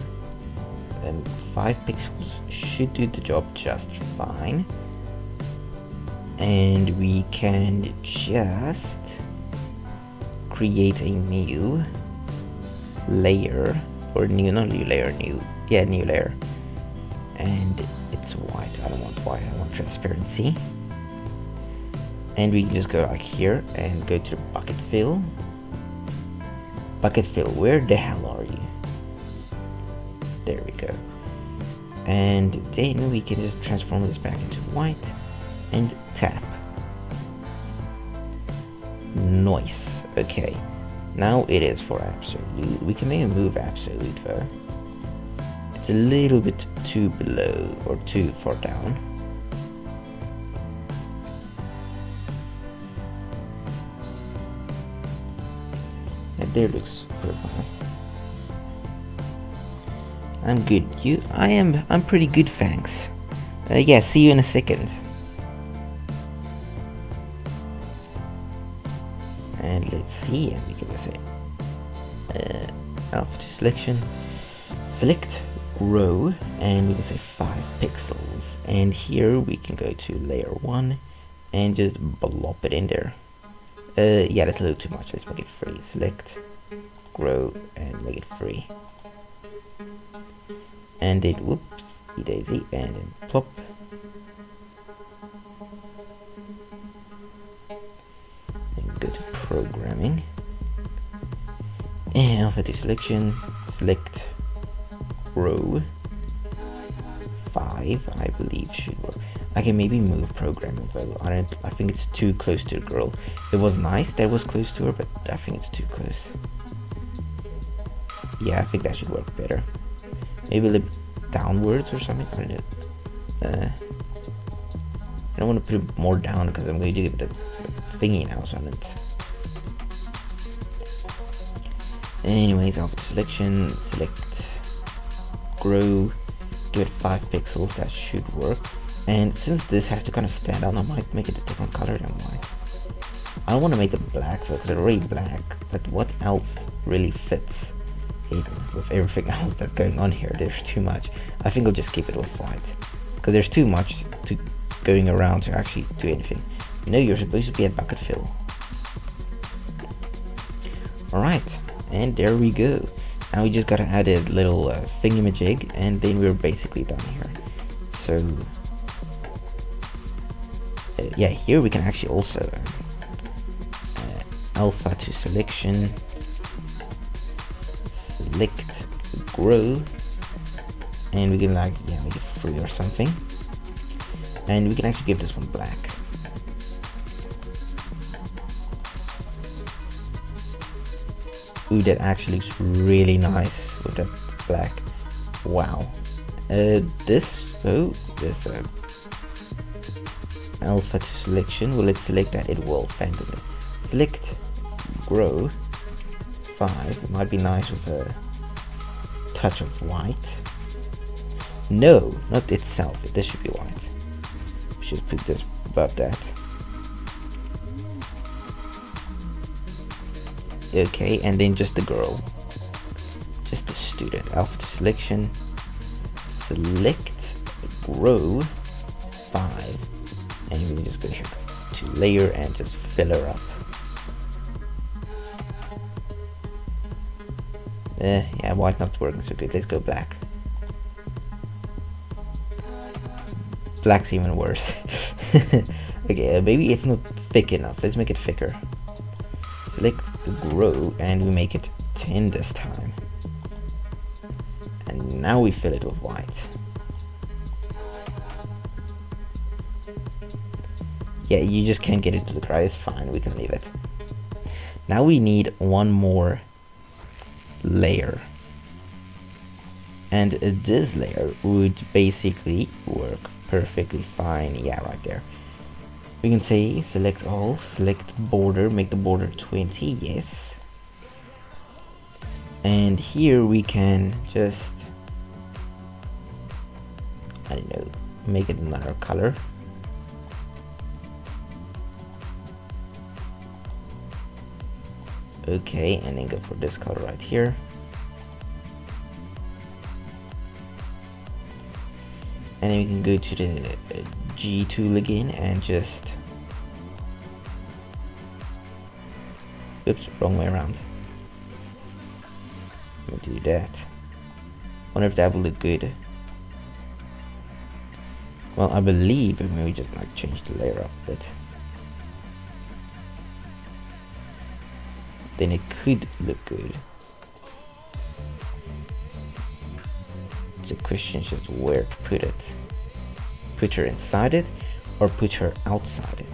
and 5 pixels should do the job just fine. And we can just create a new layer, or new layer, and it's white. I don't want white, I want transparency. And we can just go like here and go to the bucket fill. Bucket fill, where the hell are you? There we go. And then we can just transform this back into white and tap. Nice. Okay, now it is for absolute. We can maybe move absolute though. It's a little bit too below or too far down. And there looks pretty fine. I'm good. I'm pretty good, thanks. Yeah, see you in a second. And let's see, and we can just say alpha to selection, select, grow, and we can say 5 pixels. And here we can go to layer 1 and just blop it in there. Yeah, that's a little too much. Let's make it free. Select, grow, and make it free. And then whoops, daisy, and then plop. And go to programming. And alpha to selection, select, grow. 5, I believe, should work. I can maybe move programming though. I think it's too close to the girl. It was nice that it was close to her, but I think it's too close. Yeah, I think that should work better. Maybe a little bit downwards or something. I don't know. I don't want to put it more down because I'm going to give it a thingy now, so Anyways, alpha selection, select grow, give it 5 pixels, that should work. And since this has to kind of stand out, I might make it a different color than white. I don't want to make it black though, because it's already black, but what else really fits it with everything else that's going on here? There's too much. I think I'll just keep it with white, because there's too much to going around to actually do anything. You know, you're supposed to be at bucket fill. Alright, and there we go. Now we just gotta add a little thingamajig, and then we're basically done here. So yeah, here we can actually also alpha to selection, select grow, and we can like make it free or something, and we can actually give this one black. Ooh, that actually looks really nice with that black. Wow. This alpha to selection. Well, let's select that. It will thank goodness. Select grow 5. It might be nice with a touch of white. No, not itself. This should be white. We should put this above that. Okay, and then just the girl, just the student. Alpha to selection, select grow 5, and we can just go here to layer and just fill her up. Yeah, white not working so good. Let's go black. Black's even worse. Okay, maybe it's not thick enough. Let's make it thicker. Select grow, and we make it 10 this time. And now we fill it with white. Yeah, you just can't get it to the dry. It's fine, we can leave it. Now we need one more layer, and this layer would basically work perfectly fine. Yeah, right there. We can say select all, select border, make the border 20, yes. And here we can just, I don't know, make it another color. Okay, and then go for this color right here. And then we can go to the G tool again and just, oops, wrong way around. Let me do that. Wonder if that will look good. Well, I believe maybe we just like change the layer up a bit. Then it could look good. The question is just where to put it. Put her inside it or put her outside it,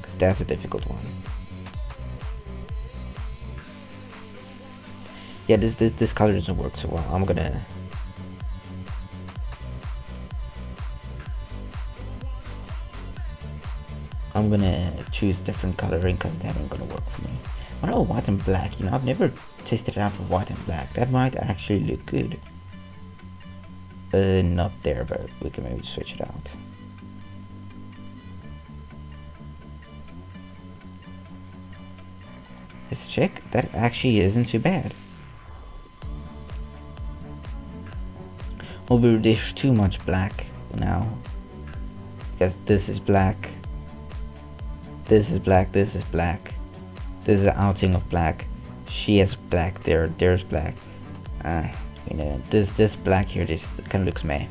because that's a difficult one. Yeah, this color doesn't work so well. I'm gonna choose different coloring, because that ain't gonna work for me. What about white and black? You know, I've never tested it out for white and black. That might actually look good. Not there, but we can maybe switch it out. Let's check. That actually isn't too bad. Well, there's too much black now, because this is black, this is black, this is black, this is an outing of black. She has black there, there's black. You know, this black here, this kind of looks meh.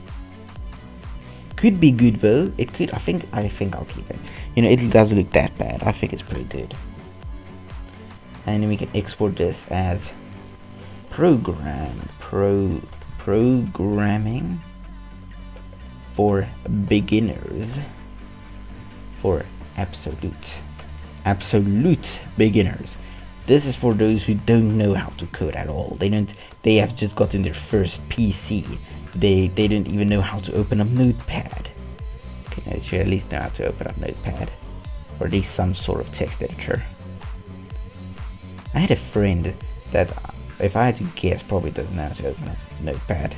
Could be good though. It could. I think I'll keep it. You know, it doesn't look that bad. I think it's pretty good. And then we can export this as programming for beginners, for absolute beginners. This is for those who don't know how to code at all. They have just gotten their first PC. They don't even know how to open up Notepad. Okay, they should at least know how to open up Notepad, or at least some sort of text editor. I had a friend that, if I had to guess, probably doesn't know how to open a notepad.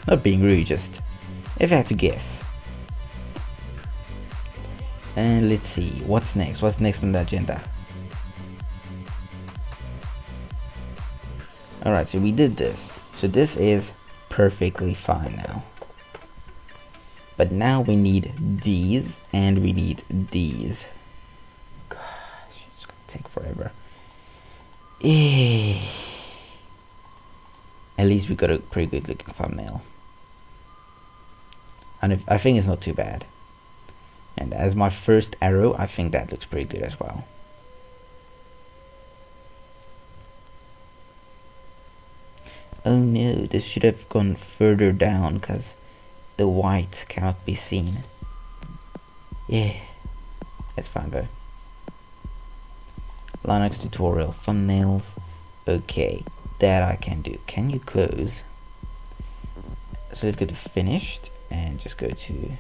Not being rude, just if I had to guess. And let's see, what's next? What's next on the agenda? Alright, so we did this. So this is perfectly fine now. But now we need these, and we need these. Gosh, it's gonna take forever. At least we got a pretty good looking thumbnail. And I think it's not too bad. And as my first arrow, I think that looks pretty good as well. Oh no, this should have gone further down because the white cannot be seen. Yeah, that's fine though. Linux tutorial, thumbnails. Okay, that I can do. Can you close? So let's go to finished and just go to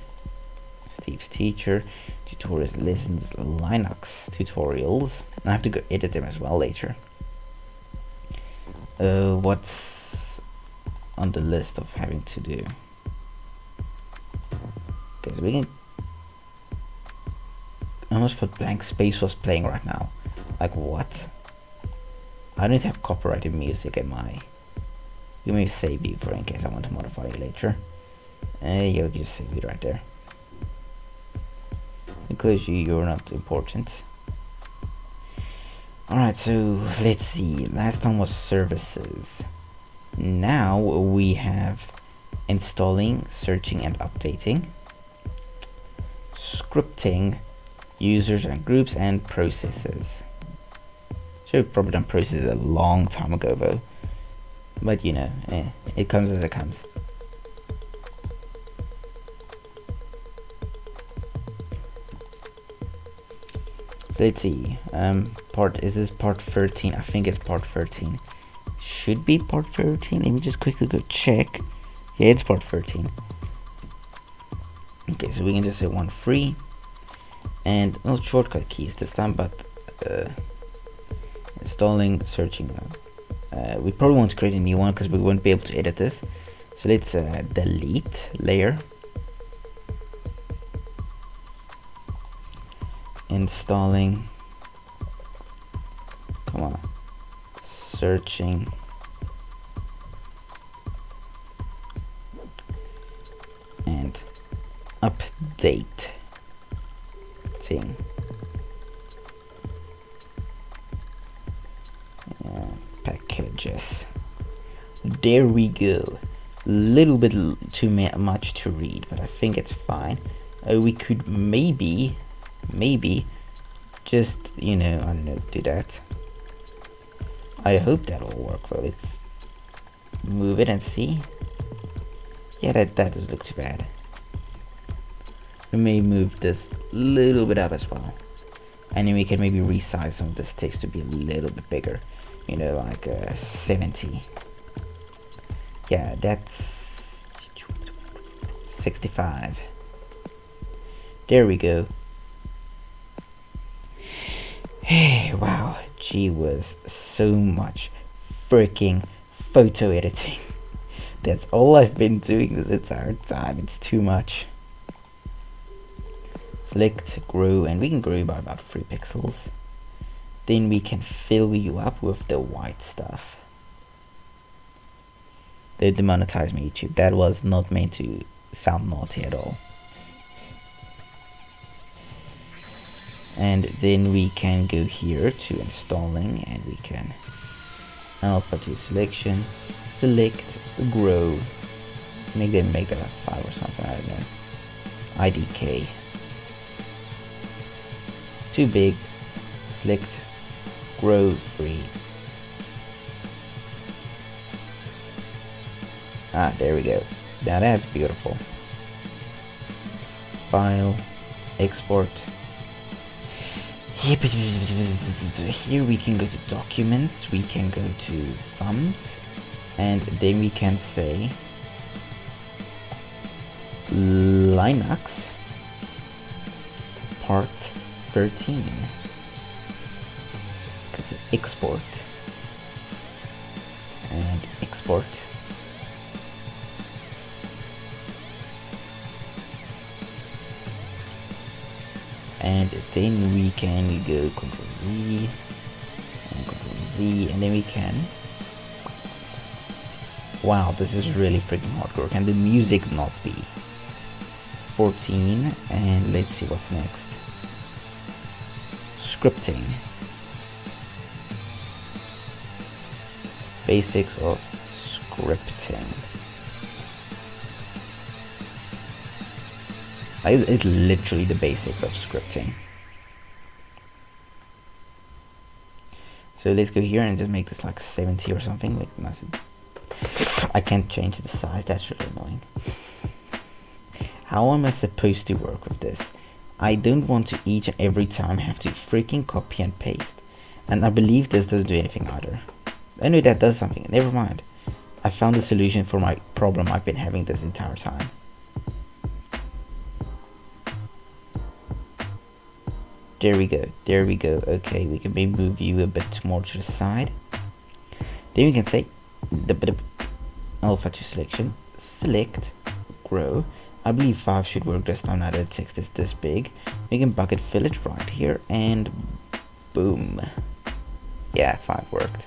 Steve's teacher, tutorials, lessons, Linux tutorials. I have to go edit them as well later. What's on the list of having to do? Okay, so we can. I almost thought blank space was playing right now. Like what? I don't have copyrighted music in my. You may save you for in case I want to modify it later. Yeah, we just save it right there. Because you're not important. Alright, so let's see. Last time was services. Now we have installing, searching and updating, scripting, users and groups, and processes. Should have probably done processes a long time ago though. But you know, it comes as it comes. So let's see. Is this part 13? I think it's part 13. Should be part 13. Let me just quickly go check. Yeah, it's part 13. Okay, so we can just say 1 free. And no shortcut keys this time, but installing, searching. We probably won't create a new one because we won't be able to edit this. So let's delete layer. Installing. Come on. Searching. And update. Packages. There we go. Little bit too much to read, but I think it's fine. We could maybe just, you know, I don't know, do that. I hope that'll work though. Let's move it and see. Yeah, that doesn't look too bad. We may move this a little bit up as well. And then we can maybe resize some of this text to be a little bit bigger. You know, like 70. Yeah, that's 65. There we go. Hey, wow. Gee whiz, so much freaking photo editing. That's all I've been doing this entire time. It's too much. Select grow, and we can grow by about 3 pixels. Then we can fill you up with the white stuff. They demonetized me, YouTube. That was not meant to sound naughty at all. And then we can go here to installing, and we can alpha to selection, select grow, make that a 5 or something, I don't know. IDK. Too big. Select grow free. Ah, there we go. Now that's beautiful. File, export. Here we can go to documents, we can go to thumbs, and then we can say Linux part 13. Because export. export. And then we can go Control Z and Control Z, and then we can. Wow, this is really freaking hardcore. Can the music not be 14? And let's see what's next. Scripting. Basics of scripting. It's literally the basics of scripting. So let's go here and just make this like 70 or something, like massive. I can't change the size, that's really annoying. How am I supposed to work with this? I don't want to each and every time have to freaking copy and paste. And I believe this doesn't do anything either. I know that does something, never mind. I found a solution for my problem I've been having this entire time. There we go, there we go. Okay, we can maybe move you a bit more to the side. Then we can say the alpha to selection, select, grow. I believe 5 should work this time now that text is this big. We can bucket fill it right here and boom. Yeah, 5 worked.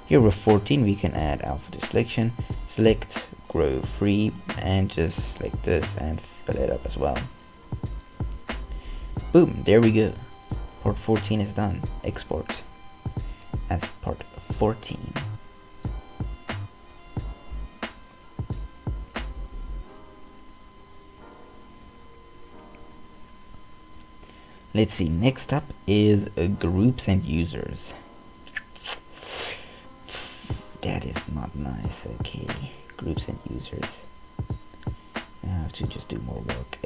Here with 14 we can add alpha to selection, select, grow 3, and just select this and fill it up as well. Boom, there we go. Part 14 is done. Export as part 14. Let's see, next up is groups and users. That is not nice. Okay, groups and users. I have to just do more work.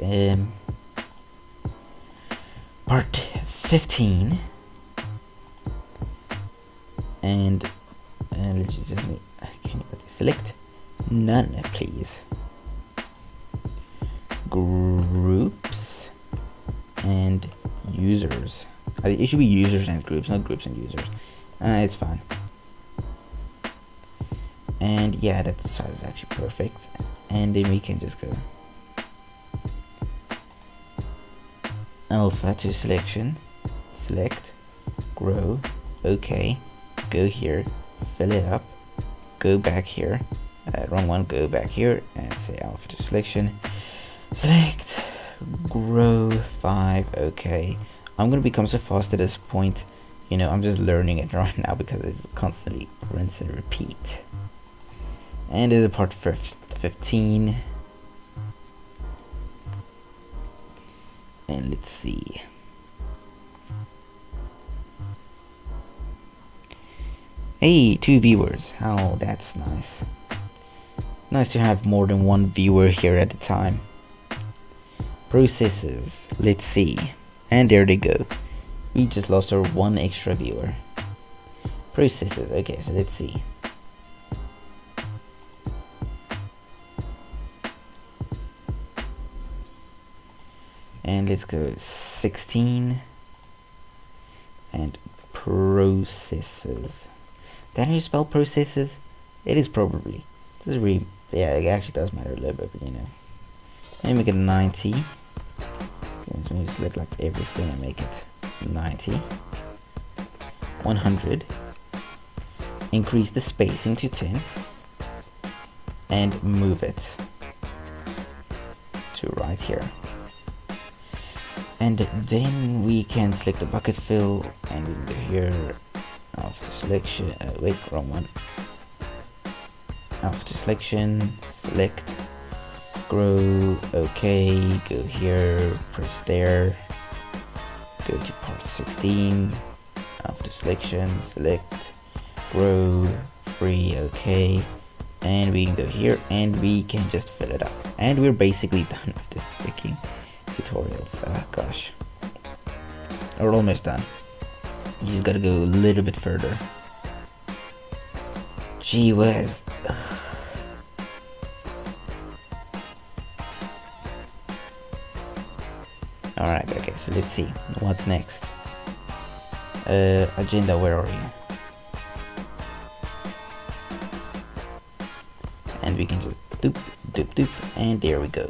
Part 15, and let's just can you select none, please. Groups and users. It should be users and groups, not groups and users. It's fine. And yeah, that size is actually perfect. And then we can just go alpha to selection, select, grow, okay, go here, fill it up, go back here, wrong one, go back here, and say alpha to selection, select, grow 5, okay. I'm gonna become so fast at this point, you know, I'm just learning it right now because it's constantly rinse and repeat. And this is part 15. And let's see. Hey, 2 viewers. How that's nice. Nice to have more than one viewer here at a time. Processes. Let's see. And there they go. We just lost our 1 extra viewer. Processes. Okay, so let's see. And let's go 16 and processes. That how you spell processes? It is probably. This is really, yeah, it actually does matter a little bit, but you know. And make it 90. Okay, so we select like everything and make it 90. 100. Increase the spacing to 10. And move it to right here. And then we can select the bucket fill, and we can go here, alpha selection, wait, wrong one. Alpha selection, select, grow, okay, go here, press there, go to part 16, alpha selection, select, grow, free, okay, and we can go here, and we can just fill it up. And we're basically done with this freaking tutorials. Oh gosh, we're almost done. You just gotta go a little bit further. Gee whiz. Alright, okay, so let's see what's next. Agenda, where are you? and we can just doop, doop, doop, and there we go.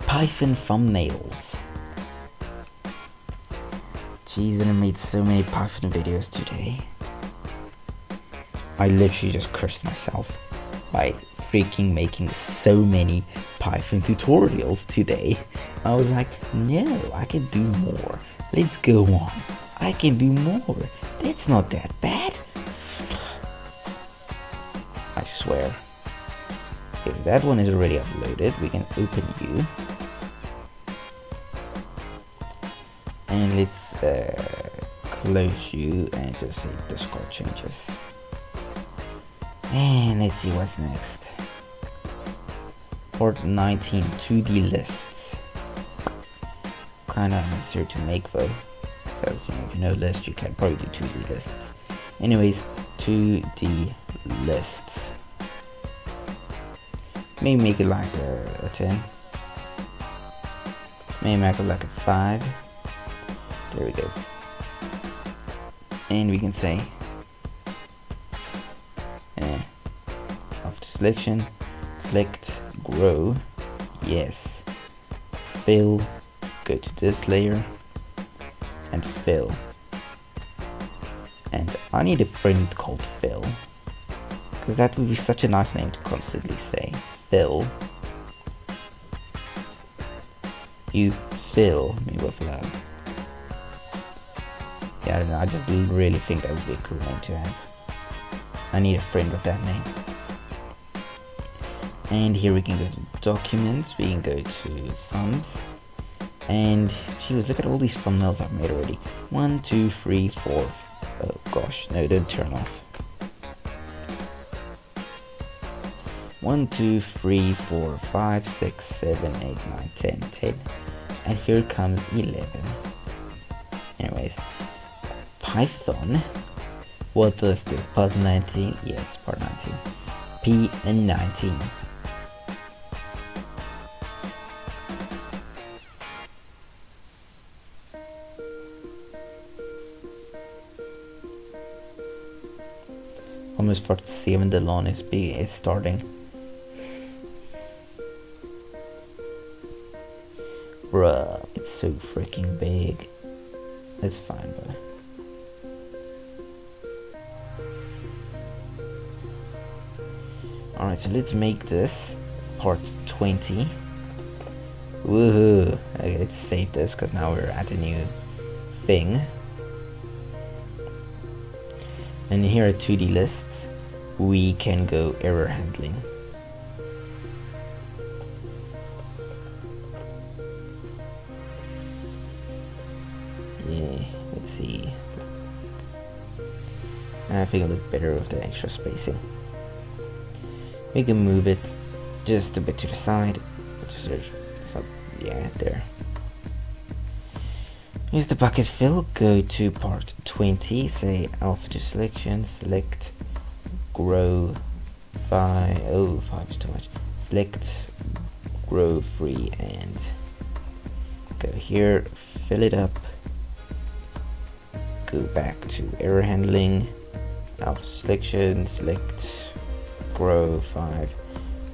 Python thumbnails. Jeez, and I made so many Python videos today. I literally just cursed myself by freaking making so many Python tutorials today. I was like, no, I can do more. Let's go on. I can do more. That's not that bad. I swear. If that one is already uploaded, we can open you. And let's close you and just say Discord changes. And let's see what's next. Port 19 2D lists. Kinda necessary to make though. Because if you know lists, you can probably do 2D lists. Anyways, 2D lists. Maybe make it like a 10. Maybe make it like a 5. There we go. And we can say after selection, select grow, yes, fill, go to this layer and fill. And I need a friend called Phil, because that would be such a nice name to constantly say. Phil, you fill me with love. Yeah, I don't know, I just really think that would be a cool name to have. I need a friend with that name. And here we can go to documents, we can go to thumbs. And geez, look at all these thumbnails I've made already. 1, 2, 3, 4. Oh gosh, no, don't turn off. 1, 2, 3, 4, 5, 6, 7, 8, 9, 10, 10. And here comes 11. Anyways. Python. What was this? Part 19? Yes, part 19. P and 19. Almost part 7 the lawn is starting. Bruh, it's so freaking big. It's fine, but alright, so let's make this part 20. Woohoo! Okay, let's save this because now we're at a new thing. And here are 2D lists. We can go error handling. Yeah, let's see. I think it'll look better with the extra spacing. We can move it just a bit to the side. So, yeah, there. Use the bucket fill, go to part 20, say alpha to selection, select grow 5, oh 5 is too much, select grow 3 and go here, fill it up, go back to error handling, alpha selection, select grow 5,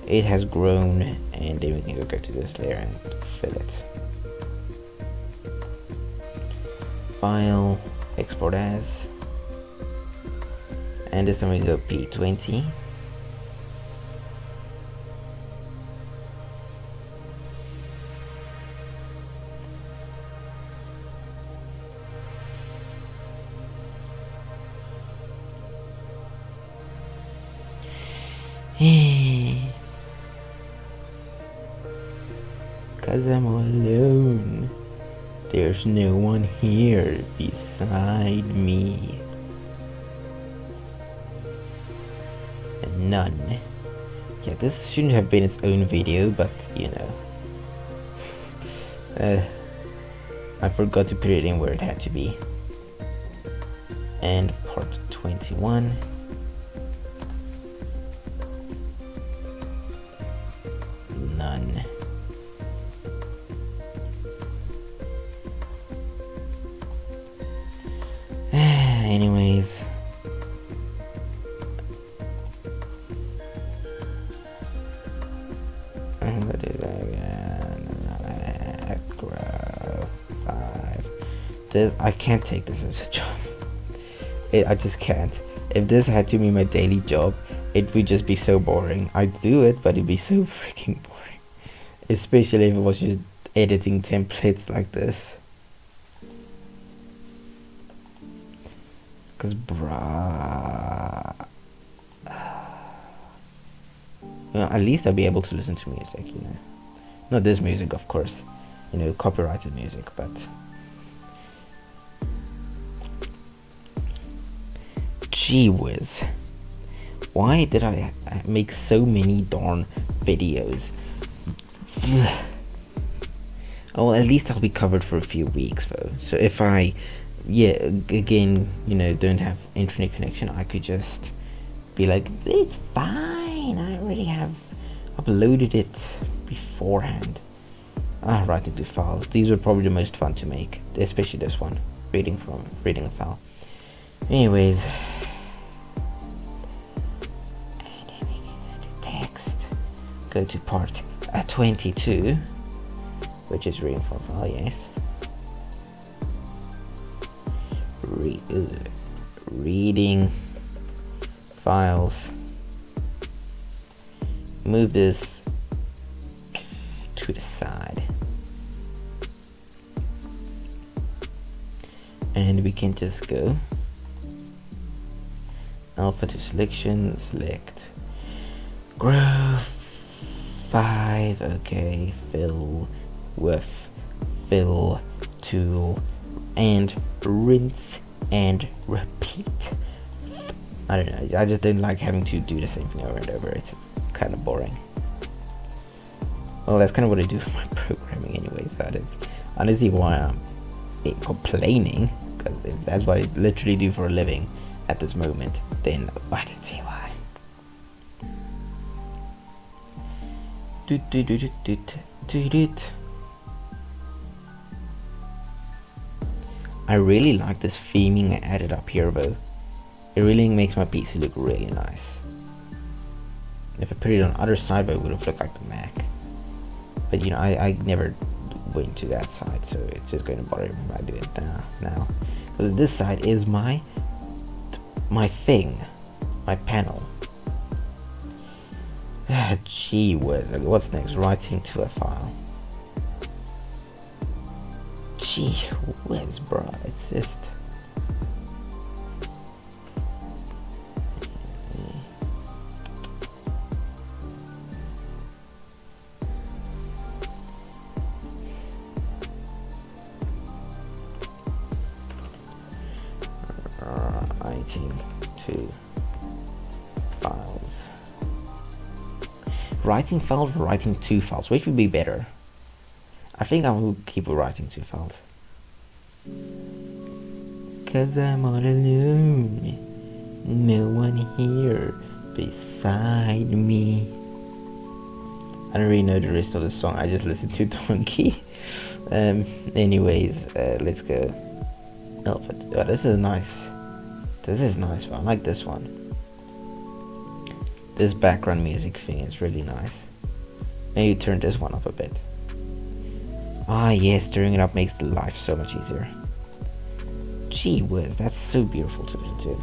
it has grown, and then we can go to this layer and fill it. File, export as, and this time we go P20. Cause I'm all alone. There's no one here beside me. And none. Yeah, this shouldn't have been its own video, but you know. I forgot to put it in where it had to be. And part 21. None. Anyways, This, I can't take this as a job. I just can't. If this had to be my daily job, it would just be so boring. I'd do it, but it'd be so freaking boring. Especially if it was just editing templates like this. Cause bruh, at least I'll be able to listen to music, you know. Not this music, of course, you know, copyrighted music, but gee whiz, why did I make so many darn videos? Oh, at least I'll be covered for a few weeks though. So if I, yeah, again, you know, don't have internet connection, I could just be like, it's fine, I already have uploaded it beforehand. Write into files. These are probably the most fun to make, especially this one, reading a file. Anyways, and then we can go to text, go to part 22, which is reading from file, yes. Reading files. Move this to the side, and we can just go alpha to selection, select grow 5, okay, fill with fill tool, and rinse and repeat. I don't know, I just didn't like having to do the same thing over and over. It's kind of boring. Well, that's kind of what I do for my programming anyway, so I don't see why I'm complaining, because if that's what I literally do for a living at this moment, then I don't see why. I really like this theming I added up here though. It really makes my PC look really nice. If I put it on the other side, though, it would have looked like the Mac. But you know, I never went to that side, so it's just going to bother me if I do it now. Because this side is my thing, my panel. Gee whiz, what's next? Writing to a file. Gee whiz, bro, it's just... Writing to files. Writing files or writing to files? Which would be better? I think I will keep writing to files. Cause I'm all alone. No one here beside me. I don't really know the rest of the song. I just listened to Donkey. Anyways, let's go. Alpha. Oh, this is nice. This is nice one. I like this one. This background music thing is really nice. Maybe turn this one up a bit. Ah yes, stirring it up makes life so much easier. Gee whiz, that's so beautiful to listen to.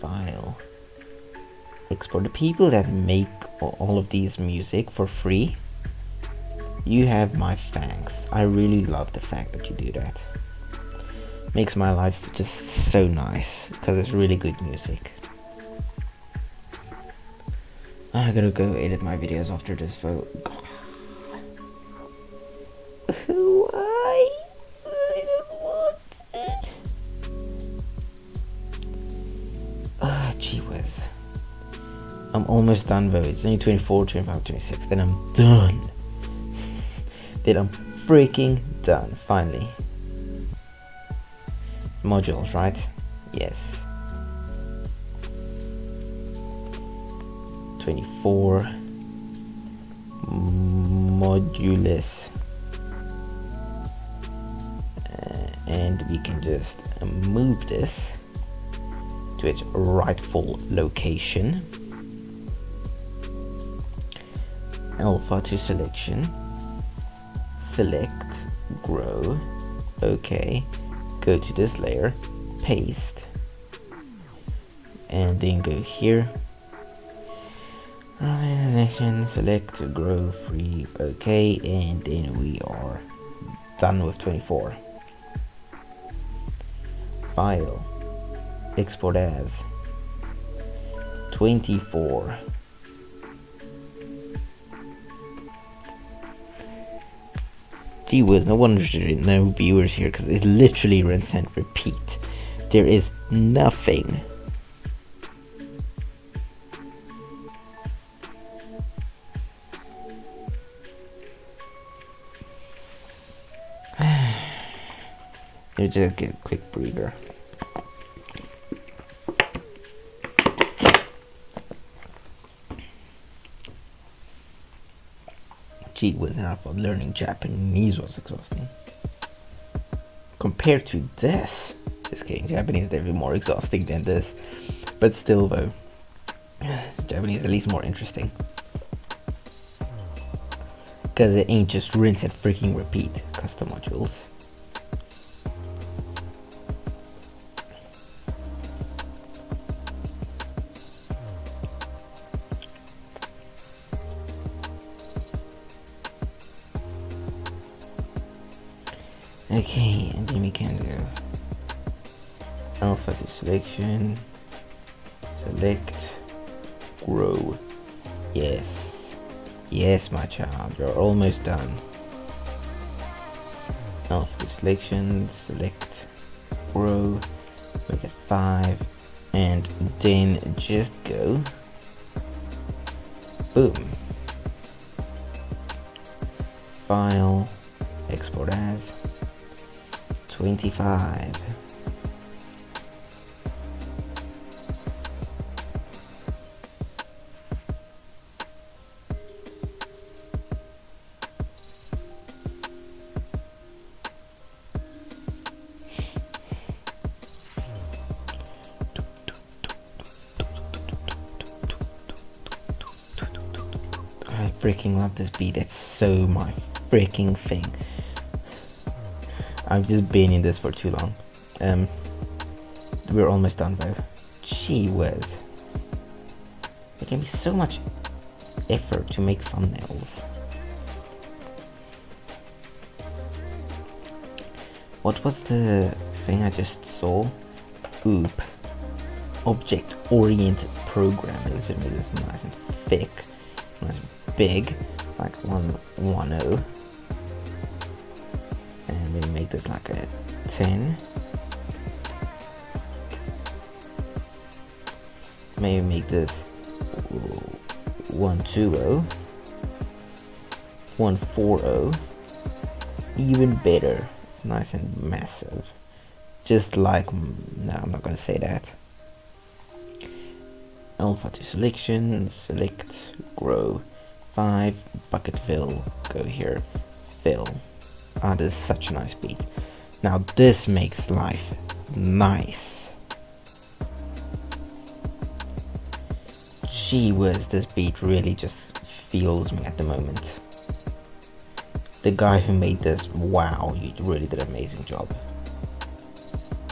File. Export. The people that make all of these music for free, you have my thanks. I really love the fact that you do that. Makes my life just so nice, because it's really good music. I gotta go edit my videos after this vote. Why? I don't want it. Gee whiz. I'm almost done though. It's only 24, 25, 26. Then I'm done. Then I'm freaking done. Finally. Modules, right? Yes. 24 modules. And we can just move this to its rightful location. alpha to selection, select, grow, okay, go to this layer, paste, and then go here, selection, select, grow, free, okay, and then we are done with 24. File, export as 24. Gee whiz, no wonder there are no viewers here, because it literally rinse and repeat. There is nothing. Let me just get a quick breather. Gee whiz, I thought learning Japanese was exhausting. Compared to this, just kidding, Japanese is definitely more exhausting than this. But still though, Japanese is at least more interesting. Because it ain't just rinse and freaking repeat custom modules. Okay, and then we can go alpha to selection, select, grow. Yes, yes, my child, you're almost done. Alpha to selection, select, grow, make it 5, and then just go boom. File, export as 25. I freaking love this beat. It's so my freaking thing. I've just been in this for too long. We're almost done though. Gee whiz. There can be so much effort to make thumbnails. What was the thing I just saw? Oop. Object-oriented programming. So make this nice and thick, nice and big, like 110. And maybe make this like a 10. Maybe make this 120, 140. Even better. It's nice and massive. Just like, no, I'm not gonna say that. Alpha to selection, select, grow, 5, bucket fill, go here, fill. Ah, this is such a nice beat. Now this makes life nice. Gee whiz, this beat really just feels me at the moment. The guy who made this, wow, you really did an amazing job.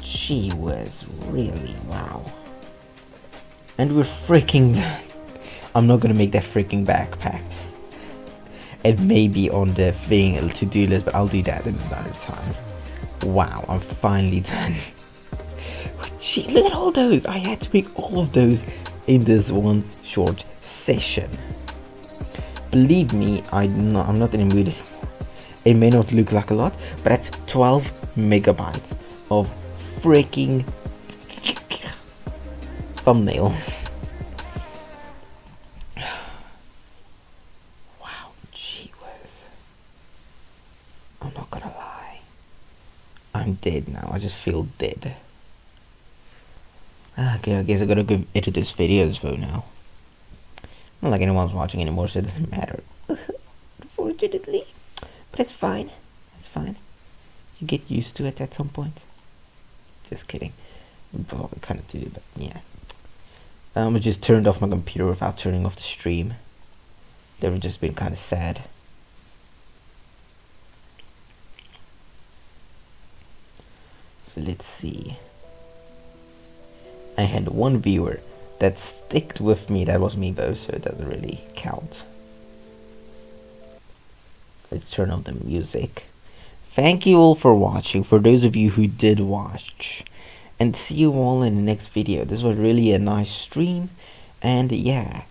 Gee whiz, really, wow. And we're freaking done. I'm not gonna make that freaking backpack. It may be on the thing to-do list, but I'll do that another time. Wow, I'm finally done. Gee, look at all those. I had to make all of those in this one short session. Believe me, I'm not in the mood anymore. It may not look like a lot, but that's 12 megabytes of freaking thumbnails. Wow, gee whiz. I'm not gonna lie. I'm dead now. I just feel dead. Okay, I guess I gotta go edit this videos though now. Not like anyone's watching anymore, so it doesn't matter. Unfortunately. But it's fine. It's fine. You get used to it at some point. Just kidding. Well, we kind of do, but yeah. I just turned off my computer without turning off the stream. They've just been kind of sad. So let's see. I had one viewer that sticked with me. That was me though, so it doesn't really count. Let's turn on the music. Thank you all for watching, for those of you who did watch. And see you all in the next video. This was really a nice stream. And yeah.